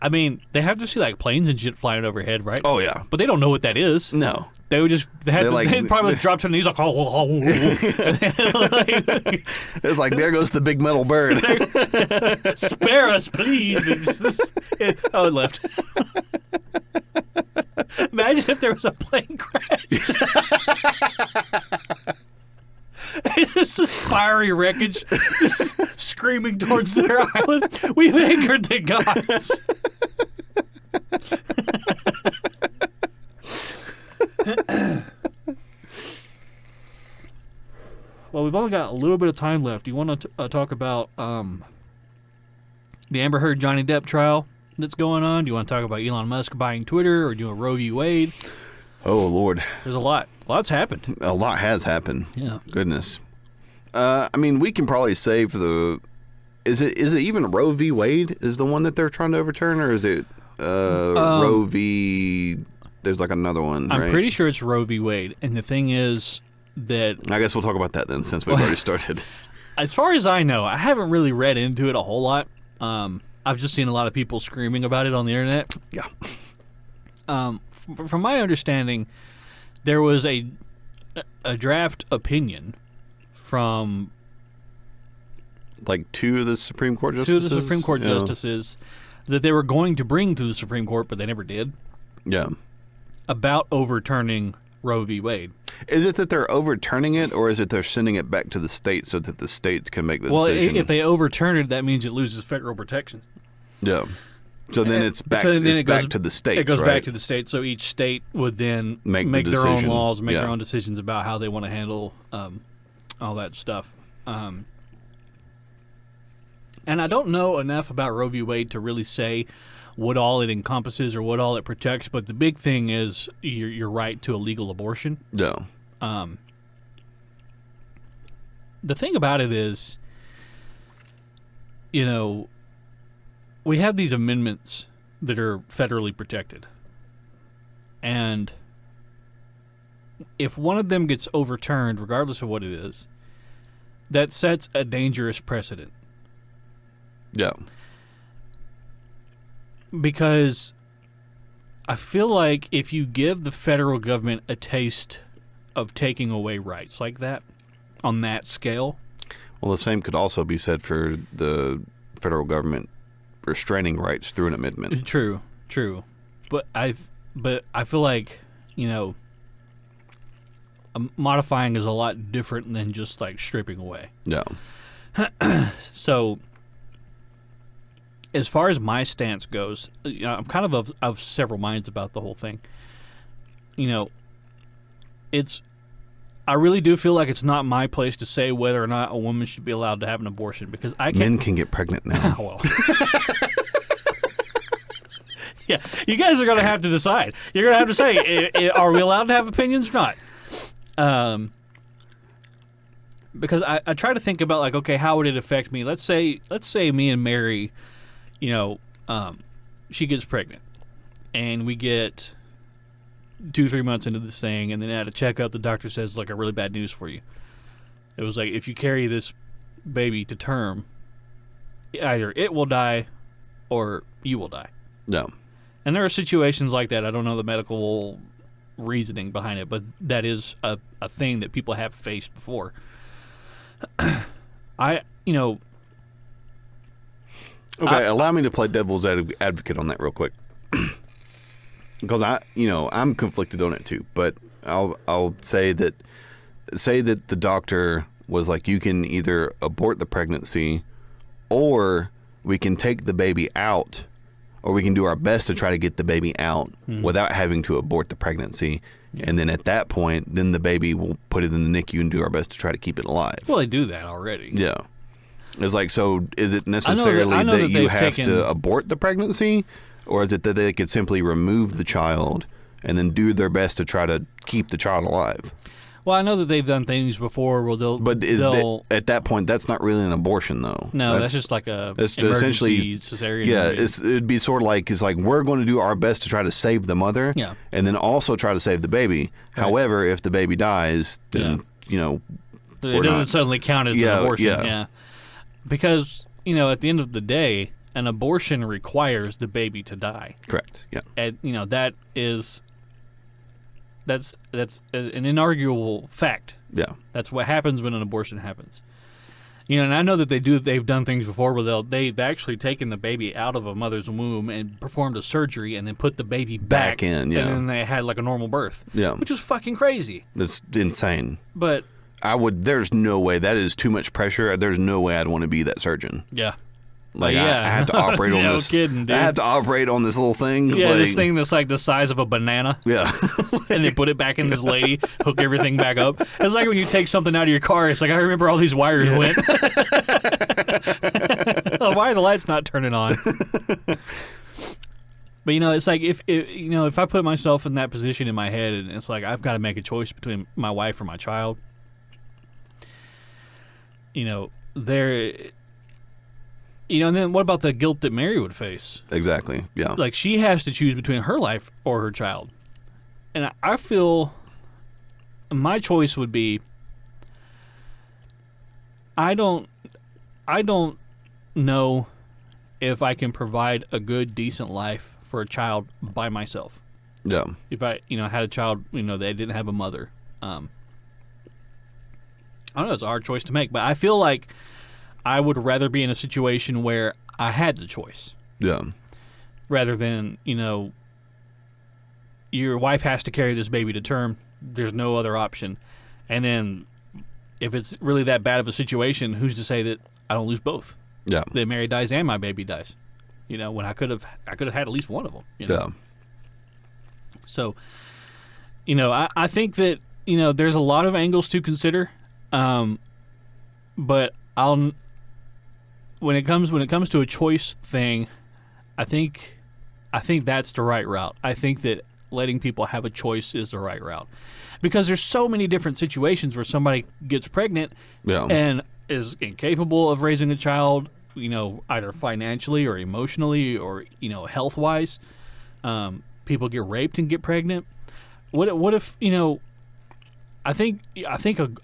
I mean they have to see like planes and shit flying overhead, right? Oh yeah, but they don't know what that is. No, they would just they'd probably drop to their knees like oh. It's like there goes the big metal bird. Spare us, please. It left. Imagine if there was a plane crash. It's just this fiery wreckage just screaming towards their island. We've anchored the gods. Well, we've only got a little bit of time left. Do you want to talk about the Amber Heard Johnny Depp trial that's going on? Do you want to talk about Elon Musk buying Twitter or doing Roe v. Wade? Oh, Lord. There's a lot. A lot's happened. A lot has happened. Yeah. Goodness. I mean, we can probably say for the... Is it even Roe v. Wade is the one that they're trying to overturn, or is it Roe v... There's like another one, I'm right? pretty sure it's Roe v. Wade. And the thing is that... I guess we'll talk about that then, since we've already started. As far as I know, I haven't really read into it a whole lot. I've just seen a lot of people screaming about it on the internet. Yeah. From my understanding, there was a draft opinion from like two of the Supreme Court justices. Justices that they were going to bring to the Supreme Court, but they never did. Yeah. About overturning Roe v. Wade. Is it that they're overturning it, or is it they're sending it back to the states so that the states can make the decision? Well, if they overturn it, that means it loses federal protection. Yeah. So then it's back. Back to the states. It goes right? back to the states. So each state would then make their own laws, make their own decisions about how they want to handle all that stuff. And I don't know enough about Roe v. Wade to really say what all it encompasses or what all it protects. But the big thing is your right to a legal abortion. Yeah. The thing about it is, you know, we have these amendments that are federally protected. And if one of them gets overturned, regardless of what it is, that sets a dangerous precedent. Yeah. Because I feel like if you give the federal government a taste of taking away rights like that, on that scale. Well, the same could also be said for the federal government restraining rights through an amendment. True. But I feel like, you know, modifying is a lot different than just like stripping away. No. So, as far as my stance goes, you know, I'm kind of several minds about the whole thing. You know, I really do feel like it's not my place to say whether or not a woman should be allowed to have an abortion because I can't. Men can get pregnant now. Well. Yeah, you guys are going to have to decide. You're going to have to say, are we allowed to have opinions or not? Because I try to think about like, okay, how would it affect me? Let's say me and Mary, you know, she gets pregnant, and we get 2-3 months into this thing, and then at a checkup, the doctor says like a really bad news for you. It was like if you carry this baby to term, either it will die, or you will die. No. And there are situations like that. I don't know the medical reasoning behind it, but that is a thing that people have faced before. Okay, allow me to play devil's advocate on that real quick. Because I'm conflicted on it too, but I'll say that the doctor was like, you can either abort the pregnancy, or we can take the baby out, or we can do our best to try to get the baby out without having to abort the pregnancy. Yeah. And then at that point, then the baby will put it in the NICU and do our best to try to keep it alive. Well, they do that already. Yeah. It's like, so is it necessarily that you have to abort the pregnancy? Or is it that they could simply remove the child and then do their best to try to keep the child alive? Well, I know that they've done things before where they'll... But at that point, that's not really an abortion, though. No, that's just like a emergency cesarean. Yeah, it'd be sort of like, we're going to do our best to try to save the mother, and then also try to save the baby. Right. However, if the baby dies, then, it doesn't suddenly count as an abortion. Yeah. Because, at the end of the day, an abortion requires the baby to die. Correct. Yeah. And that's an inarguable fact. Yeah. That's what happens when an abortion happens. And I know that they've done things before where they've actually taken the baby out of a mother's womb and performed a surgery and then put the baby back in, yeah. And then they had like a normal birth. Yeah. Which is fucking crazy. That's insane. But there's no way. That is too much pressure. There's no way I'd want to be that surgeon. Yeah. Like, I have to operate on this. Kidding, dude. I have to operate on this little thing. Yeah, this thing that's like the size of a banana. Yeah. And they put it back in this lady, hook everything back up. It's like when you take something out of your car, it's like, I remember all these wires went. Why are the lights not turning on? But, it's like, if I put myself in that position in my head, and it's like, I've got to make a choice between my wife or my child, and then what about the guilt that Mary would face? Exactly, yeah. Like, she has to choose between her life or her child. And I feel my choice would be, I don't know if I can provide a good, decent life for a child by myself. Yeah. If I, had a child, they didn't have a mother. I don't know, it's a hard choice to make, but I feel like I would rather be in a situation where I had the choice. Yeah. Rather than, your wife has to carry this baby to term. There's no other option. And then if it's really that bad of a situation, who's to say that I don't lose both? Yeah. That Mary dies and my baby dies. when I could have had at least one of them. Yeah. So, I think that there's a lot of angles to consider, but when it comes to a choice thing, I think that's the right route. I think that letting people have a choice is the right route, because there's so many different situations where somebody gets pregnant and is incapable of raising a child, either financially or emotionally or health wise. People get raped and get pregnant. What if I think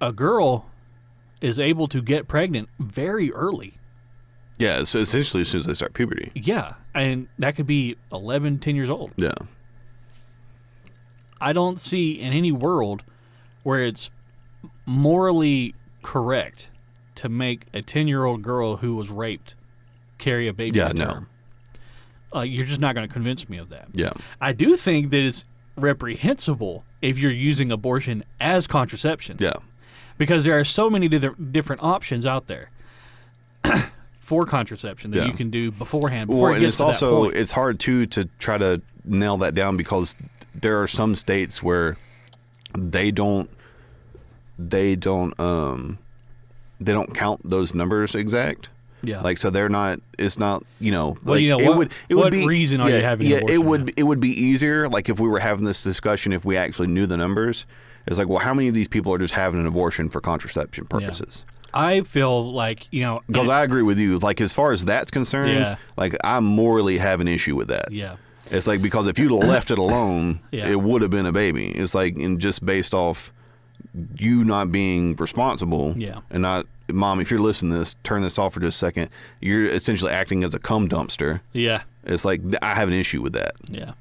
a girl is able to get pregnant very early. Yeah, so essentially as soon as they start puberty. Yeah, and that could be 11, 10 years old. Yeah. I don't see in any world where it's morally correct to make a 10-year-old girl who was raped carry a baby to term. No. You're just not going to convince me of that. Yeah. I do think that it's reprehensible if you're using abortion as contraception. Yeah. Because there are so many different options out there for contraception that you can do beforehand. Before it gets to that point. It's hard too to try to nail that down, because there are some states where they don't count those numbers exact. Yeah. Like, so they're not. It's not. Well, like, what reason are you having? Yeah, it would be easier. Like, if we were having this discussion, if we actually knew the numbers, it's like, well, how many of these people are just having an abortion for contraception purposes? Yeah. I feel like because I agree with you. Like, as far as that's concerned, like, I morally have an issue with that. Yeah. It's like, because if you'd left it alone, it would have been a baby. It's like, and just based off you not being responsible, and not. Mom, if you're listening to this, turn this off for just a second. You're essentially acting as a cum dumpster. Yeah. It's like, I have an issue with that. Yeah.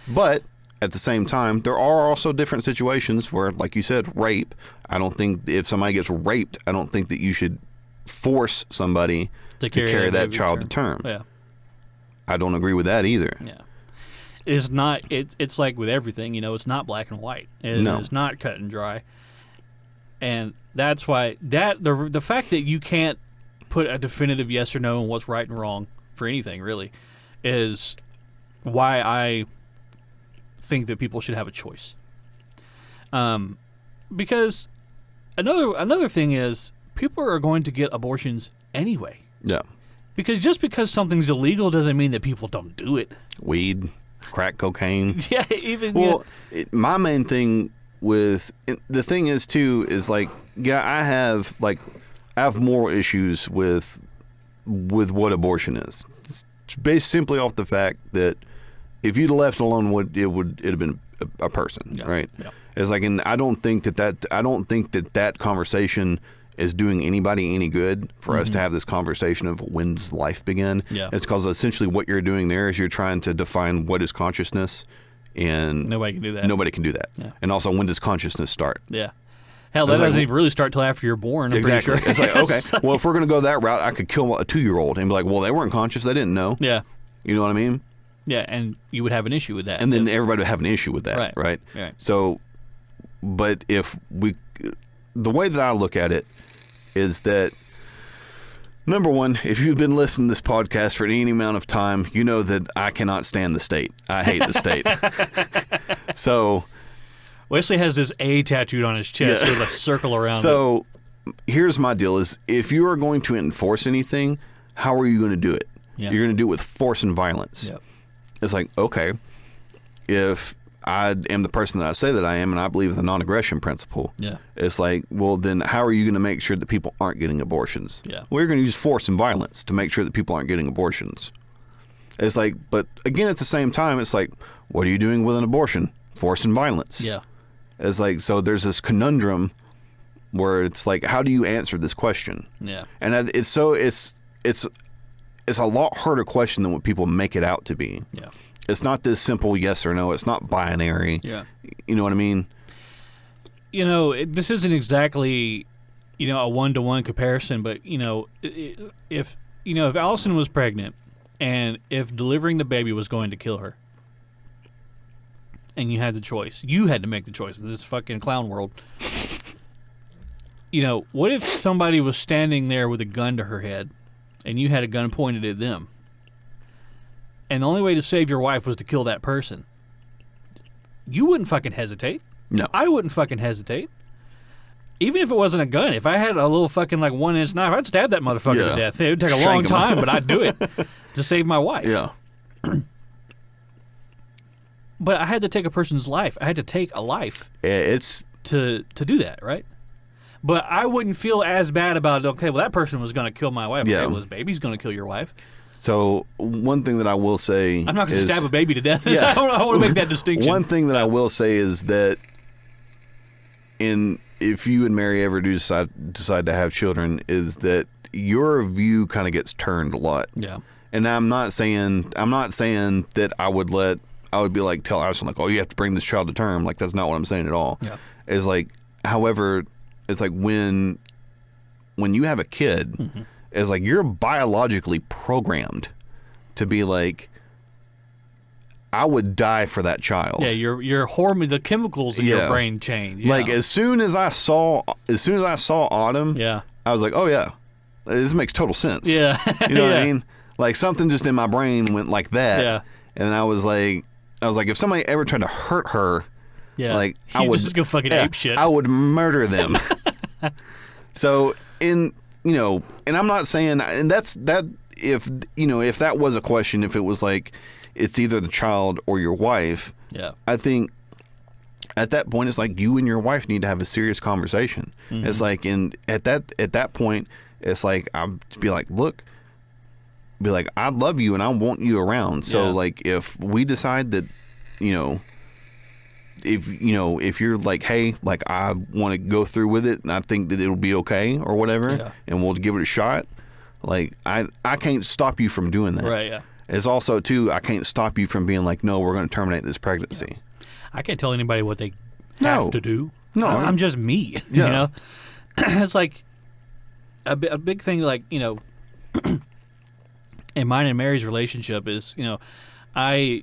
But at the same time, there are also different situations where, like you said, rape. I don't think if somebody gets raped, I don't think that you should force somebody to carry that child to term. Yeah. I don't agree with that either. Yeah. It's not. It's like with everything. It's not black and white. It's not cut and dry. And that's why the fact that you can't put a definitive yes or no on what's right and wrong for anything really is why I think that people should have a choice. Because another thing is, people are going to get abortions anyway. Yeah. Because just because something's illegal doesn't mean that people don't do it. Weed, crack cocaine. Yeah, even my main thing with the thing is too is like, I have moral issues with what abortion is. It's based simply off the fact that if you'd left alone, it'd have been a person, right? Yeah. It's like, and I don't think that conversation is doing anybody any good for us to have this conversation of when does life begin. Yeah. It's because essentially what you're doing there is you're trying to define what is consciousness. And nobody can do that. Yeah. And also, when does consciousness start? Yeah. Hell, that doesn't even really start till after you're born. I'm exactly. pretty sure. It's like, okay, well, if we're going to go that route, I could kill a 2-year-old and be like, well, they weren't conscious. They didn't know. Yeah. You know what I mean? Yeah, and you would have an issue with that. And then everybody would have an issue with that, right? So, but the way that I look at it is that, number one, if you've been listening to this podcast for any amount of time, you know that I cannot stand the state. I hate the state. So Wesley has this A tattooed on his chest with a circle around it. So here's my deal is, if you are going to enforce anything, how are you going to do it? Yeah. You're going to do it with force and violence. Yep. It's like, okay, if I am the person that I say that I am and I believe in the non-aggression principle, it's like, well, then how are you going to make sure that people aren't getting abortions? Yeah. Well, you're going to use force and violence to make sure that people aren't getting abortions. It's like, but again, at the same time, it's like, what are you doing with an abortion? Force and violence. Yeah. It's like, so there's this conundrum where it's like, how do you answer this question? Yeah. And it's a lot harder question than what people make it out to be. Yeah. It's not this simple yes or no. It's not binary. Yeah. You know what I mean? This isn't exactly, a one-to-one comparison, but, if Allison was pregnant and if delivering the baby was going to kill her and you had the choice, you had to make the choice in this fucking clown world. What if somebody was standing there with a gun to her head and you had a gun pointed at them? and the only way to save your wife was to kill that person, you wouldn't fucking hesitate. No. I wouldn't fucking hesitate. Even if it wasn't a gun, if I had a little fucking like 1-inch knife, I'd stab that motherfucker to death. It would take a long time, but I'd do it to save my wife. Yeah. But I had to take a person's life. I had to take a life. It's to do that, right? But I wouldn't feel as bad about it. Okay, well, that person was going to kill my wife. Yeah. Okay, well, this baby's going to kill your wife. So one thing that I will say, I'm not going to stab a baby to death. Yeah. I want to make that distinction. One thing that I will say is that if you and Mary ever do decide to have children, is that your view kind of gets turned a lot. Yeah. And I'm not saying that I would be like, tell Allison, like, oh, you have to bring this child to term. Like, that's not what I'm saying at all. Yeah. It's like, however, it's like when you have a kid, mm-hmm. it's like you're biologically programmed to be like, I would die for that child. Yeah, your hormone, the chemicals in your brain change. Yeah. Like as soon as I saw Autumn, I was like, oh yeah, this makes total sense. Yeah, you know what I mean? Like something just in my brain went like that. Yeah, and I was like, if somebody ever tried to hurt her, like I would just go fucking ape shit. I would murder them. So and I'm not saying, and that's that. If that was a question, if it was like, it's either the child or your wife. Yeah. I think at that point, it's like you and your wife need to have a serious conversation. Mm-hmm. It's like, at that point, it's like, I'll be like, look, I love you and I want you around. So like, if we decide that, if you're like, hey, like I want to go through with it and I think that it'll be okay or whatever, and we'll give it a shot. Like I can't stop you from doing that. Right. Yeah. It's also, too, I can't stop you from being like, no, we're going to terminate this pregnancy. Yeah. I can't tell anybody what they have to do. No. I'm just me, It's like a big thing, like, in mine and Mary's relationship is, I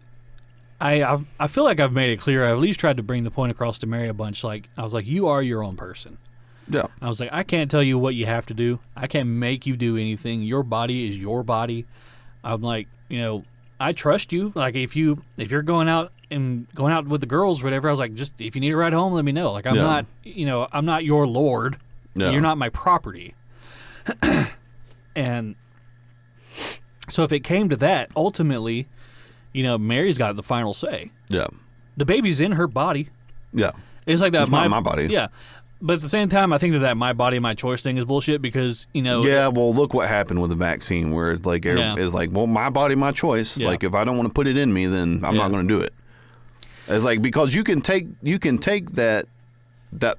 feel like I've made it clear. I've at least tried to bring the point across to Mary a bunch. Like, I was like, you are your own person. Yeah. I was like, I can't tell you what you have to do. I can't make you do anything. Your body is your body. I'm like, I trust you. Like if you're going out with the girls or whatever, I was like, just if you need a ride home, let me know. Like I'm not, I'm not your lord. Yeah. You're not my property. And so if it came to that, ultimately, Mary's got the final say. Yeah. The baby's in her body. Yeah. It's like that. It's not my body. Yeah. But at the same time, I think that my body, my choice thing is bullshit because, Yeah, well, look what happened with the vaccine where it's like, it's like, well, my body, my choice. Yeah. Like, if I don't want to put it in me, then I'm not going to do it. It's like, because you can take that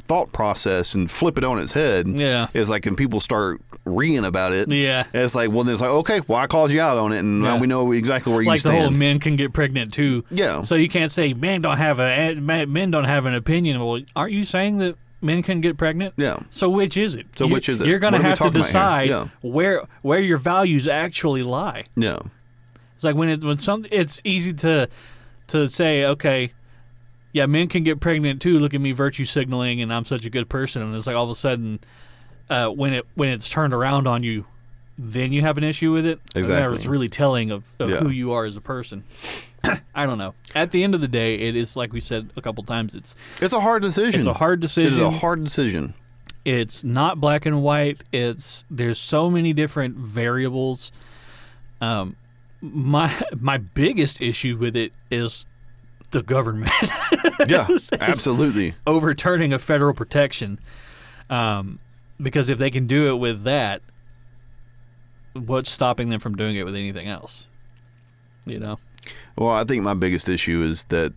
thought process and flip it on its head. Yeah. It's like, and people start reeing about it. Yeah. It's like, well, it's like, okay, well, I called you out on it, and now we know exactly where you stand. Like the whole men can get pregnant, too. Yeah. So you can't say men don't have an opinion. Well, aren't you saying that men can get pregnant? Yeah. So which is it? You're going to have to decide where your values actually lie. Yeah. It's like it's easy to say, okay, yeah, men can get pregnant too. Look at me virtue signaling, and I'm such a good person. And it's like all of a sudden, when it's turned around on you, then you have an issue with it. Exactly. It's really telling of who you are as a person. I don't know. At the end of the day, it is like we said a couple times. It's a hard decision. It's a hard decision. It is a hard decision. It's not black and white. There's so many different variables. My biggest issue with it is the government. Yeah, absolutely. Overturning a federal protection. Because if they can do it with that, what's stopping them from doing it with anything else? Well, I think my biggest issue is that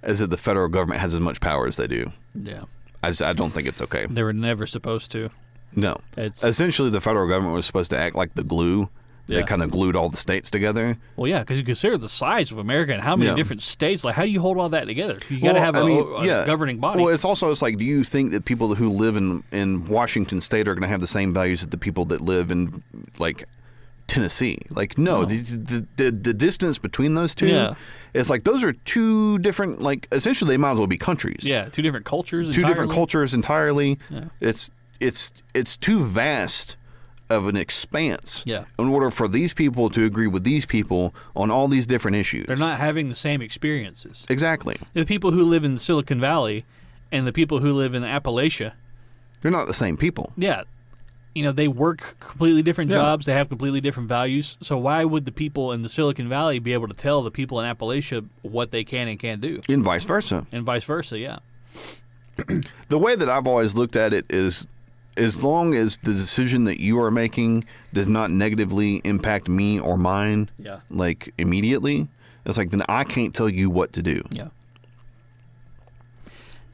the federal government has as much power as they do. Yeah. I don't think it's okay. They were never supposed to. No. Essentially, the federal government was supposed to act like the glue that kind of glued all the states together. Well, yeah, because you consider the size of America and how many different states. Like, how do you hold all that together? You got to have a governing body. Well, it's like, do you think that people who live in Washington State are going to have the same values that the people that live in, like, Tennessee? Like, no. The distance between those two, it's like those are two different, like, essentially they might as well be countries. Yeah, two different cultures entirely. Yeah. It's too vast of an expanse. Yeah. In order for these people to agree with these people on all these different issues. They're not having the same experiences. Exactly. The people who live in Silicon Valley and the people who live in Appalachia, they're not the same people. Yeah. They work completely different jobs. They have completely different values. So why would the people in the Silicon Valley be able to tell the people in Appalachia what they can and can't do? And vice versa. Yeah. The way that I've always looked at it is, as long as the decision that you are making does not negatively impact me or mine, like immediately, it's like, then I can't tell you what to do. Yeah.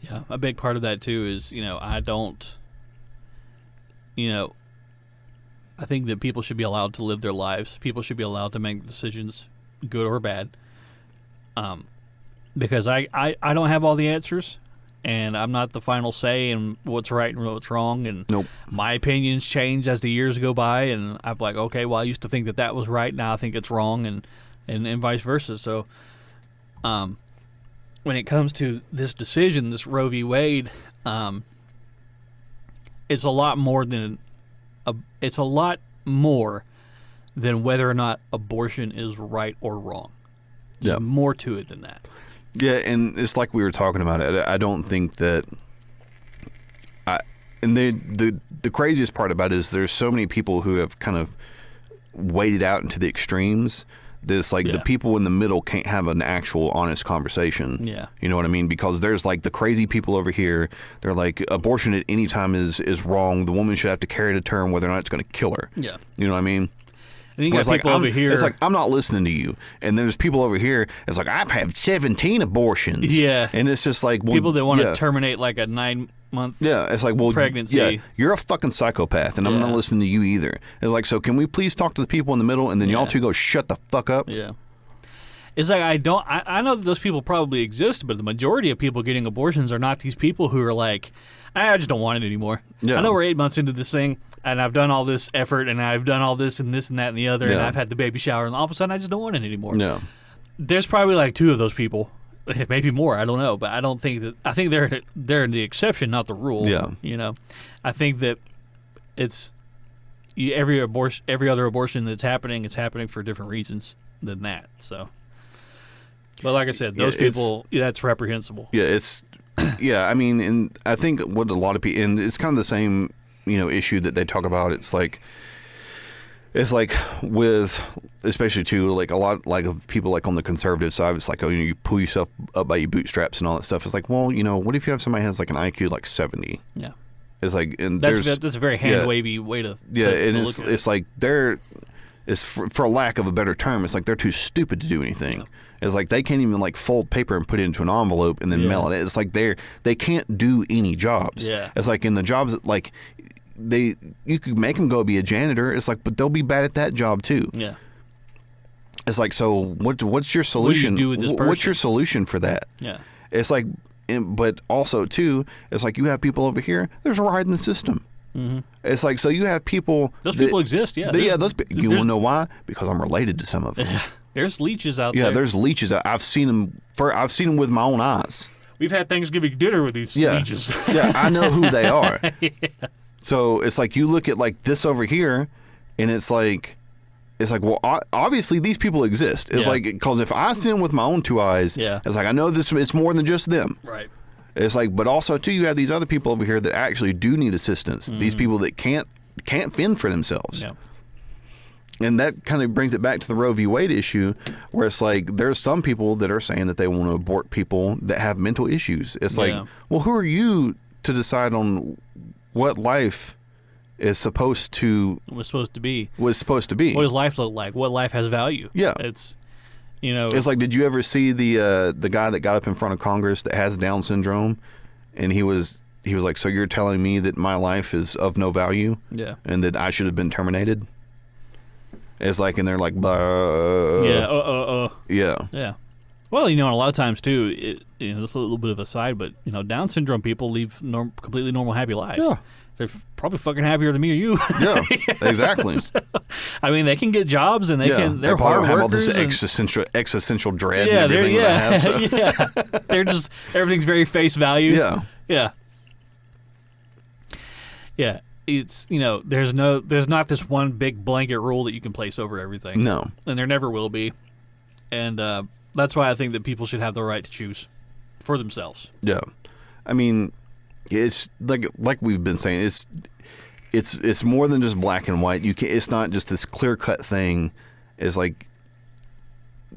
Yeah. A big part of that too is, I don't, I think that people should be allowed to live their lives. People should be allowed to make decisions, good or bad. Because I don't have all the answers, and I'm not the final say in what's right and what's wrong. And my opinions change as the years go by, and I'm like, okay, well, I used to think that was right, now I think it's wrong, and vice versa. So, when it comes to this decision, this Roe v. Wade, it's a lot more than whether or not abortion is right or wrong. There's more to it than that. Yeah, and it's like we were talking about it. I don't think that. The craziest part about it is there's so many people who have kind of waded out into the extremes. This the people in the middle can't have an actual honest conversation. Yeah. You know what I mean? Because there's the crazy people over here. They're like, abortion at any time is wrong. The woman should have to carry to term whether or not it's going to kill her. Yeah. You know what I mean? And you got people over here. It's like, I'm not listening to you. And there's people over here. It's like, I've had 17 abortions. Yeah. And it's just like, well, people that want to terminate like a 9-month it's like, well, pregnancy. Yeah, you're a fucking psychopath, and I'm not listening to you either. It's like, so can we please talk to the people in the middle, and then y'all two go shut the fuck up? Yeah. It's like, I know that those people probably exist, but the majority of people getting abortions are not these people who are like, I just don't want it anymore. Yeah. I know we're 8 months into this thing, and I've done all this effort, and I've done all this and this and that and the other, and I've had the baby shower, and all of a sudden I just don't want it anymore. No. There's probably like 2 of those people, maybe more. I don't know, but I don't think that. I think they're the exception, not the rule. Yeah. I think that it's every other abortion that's happening, it's happening for different reasons than that. So, but like I said, those people, that's reprehensible. Yeah, it's. Yeah, I mean, and I think what a lot of people, and it's kind of the same, issue that they talk about. It's like with, especially too, like a lot like of people like on the conservative side, it's like, you pull yourself up by your bootstraps and all that stuff. It's like, well, what if you have somebody who has like an IQ like 70? Yeah. It's like, and that's a very hand wavy way to and look at it's like it's for lack of a better term, it's like they're too stupid to do anything. Yeah. It's like they can't even like fold paper and put it into an envelope and then mail it. It's like they can't do any jobs. Yeah. It's like in the jobs that, like you could make them go be a janitor. It's like, but they'll be bad at that job too. Yeah. It's like, so what's your solution? What do you do with this person? What's your solution for that? Yeah. It's like, but also too, it's like you have people over here. There's a ride in the system. Mm-hmm. It's like, so you have people. Those people exist. Yeah. You want to know why? Because I'm related to some of them. There's leeches out there. Yeah, there's leeches. I've seen them. I've seen them with my own eyes. We've had Thanksgiving dinner with these leeches. Yeah, I know who they are. So it's like you look at like this over here, and it's like, well, obviously these people exist. It's like, because if I see them with my own 2 eyes, it's like I know this. It's more than just them. Right. It's like, but also too, you have these other people over here that actually do need assistance. Mm-hmm. These people that can't fend for themselves. Yeah. And that kind of brings it back to the Roe v. Wade issue, where it's like there's some people that are saying that they want to abort people that have mental issues. It's like, well, who are you to decide on what life is supposed to be? What does life look like? What life has value? Yeah, it's it's like, did you ever see the guy that got up in front of Congress that has Down syndrome, and he was like, so you're telling me that my life is of no value? Yeah, and that I should have been terminated? It's like, and they're like, blah. Yeah. Well, a lot of times too, it's a little bit of a side, but Down syndrome people live completely normal, happy lives. Yeah. They're probably fucking happier than me or you. Yeah, exactly. So, I mean, they can get jobs and they're hard workers. They probably have all this existential dread and everything that I have. So. Yeah. They're just, everything's very face value. Yeah. Yeah. Yeah. it's, there's not this one big blanket rule that you can place over everything. No. And there never will be. And that's why I think that people should have the right to choose for themselves. Yeah. I mean, it's like we've been saying, it's more than just black and white. It's not just this clear-cut thing. It's like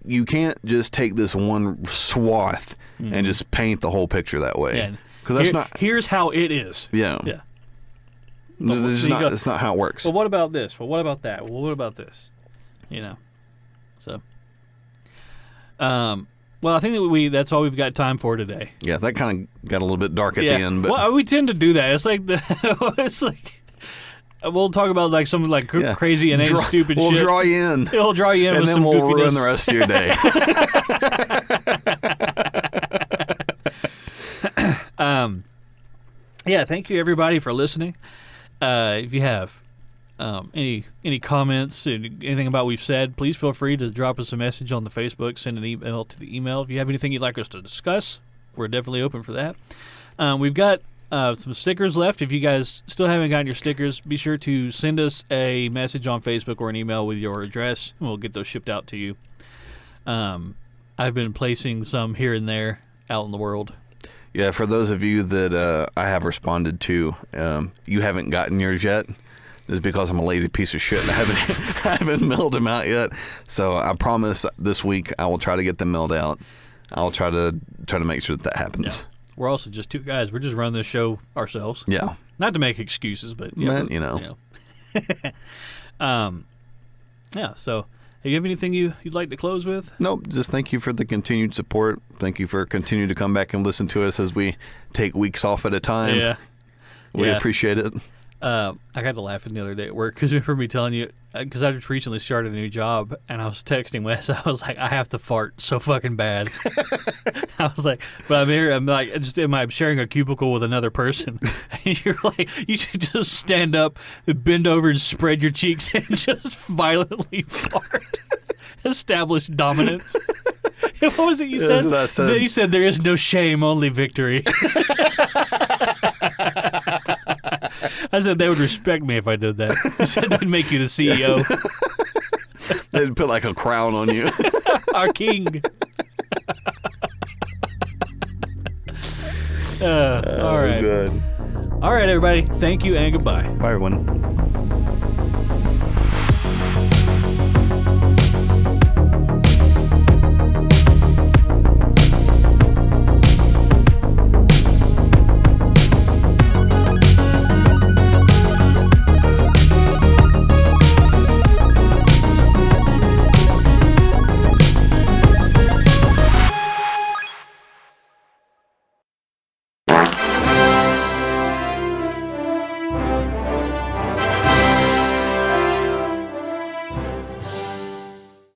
you can't just take this one swath and just paint the whole picture that way. Yeah. Because here's how it is. Yeah. Yeah. It's not how it works. Well, what about this? Well, what about that? Well, what about this? So. Well, I think that that's all we've got time for today. Yeah, that kind of got a little bit dark at the end. But well, we tend to do that. It's like we'll talk about like some like crazy and stupid shit. We'll draw you in. We'll draw you in and with then some we'll goofiness. ruin the rest of your day. Yeah, thank you everybody for listening. If you have any comments, anything about what we've said, please feel free to drop us a message on the Facebook, send an email to the email. If you have anything you'd like us to discuss, we're definitely open for that. We've got some stickers left. If you guys still haven't gotten your stickers, be sure to send us a message on Facebook or an email with your address, and we'll get those shipped out to you. I've been placing some here and there out in the world. Yeah, for those of you that I have responded to, you haven't gotten yours yet. It's because I'm a lazy piece of shit and I haven't mailed them out yet. So I promise this week I will try to get them mailed out. I'll try to make sure that happens. Yeah. We're also just two guys. We're just running this show ourselves. Yeah. Not to make excuses, but yeah. Yeah. So, do you have anything you'd like to close with? Nope. Just thank you for the continued support. Thank you for continuing to come back and listen to us as we take weeks off at a time. Yeah. We appreciate it. I got to laughing the other day at work because remember me telling you, because I just recently started a new job and I was texting Wes. I was like, I have to fart so fucking bad. I was like, but I'm sharing a cubicle with another person. And you're like, you should just stand up, bend over, and spread your cheeks and just violently fart. Establish dominance. What was it you said? You said there is no shame, only victory. I said they would respect me if I did that. I said they'd make you the CEO. They'd put like a crown on you. Our king. All right. Good. All right, everybody. Thank you and goodbye. Bye, everyone.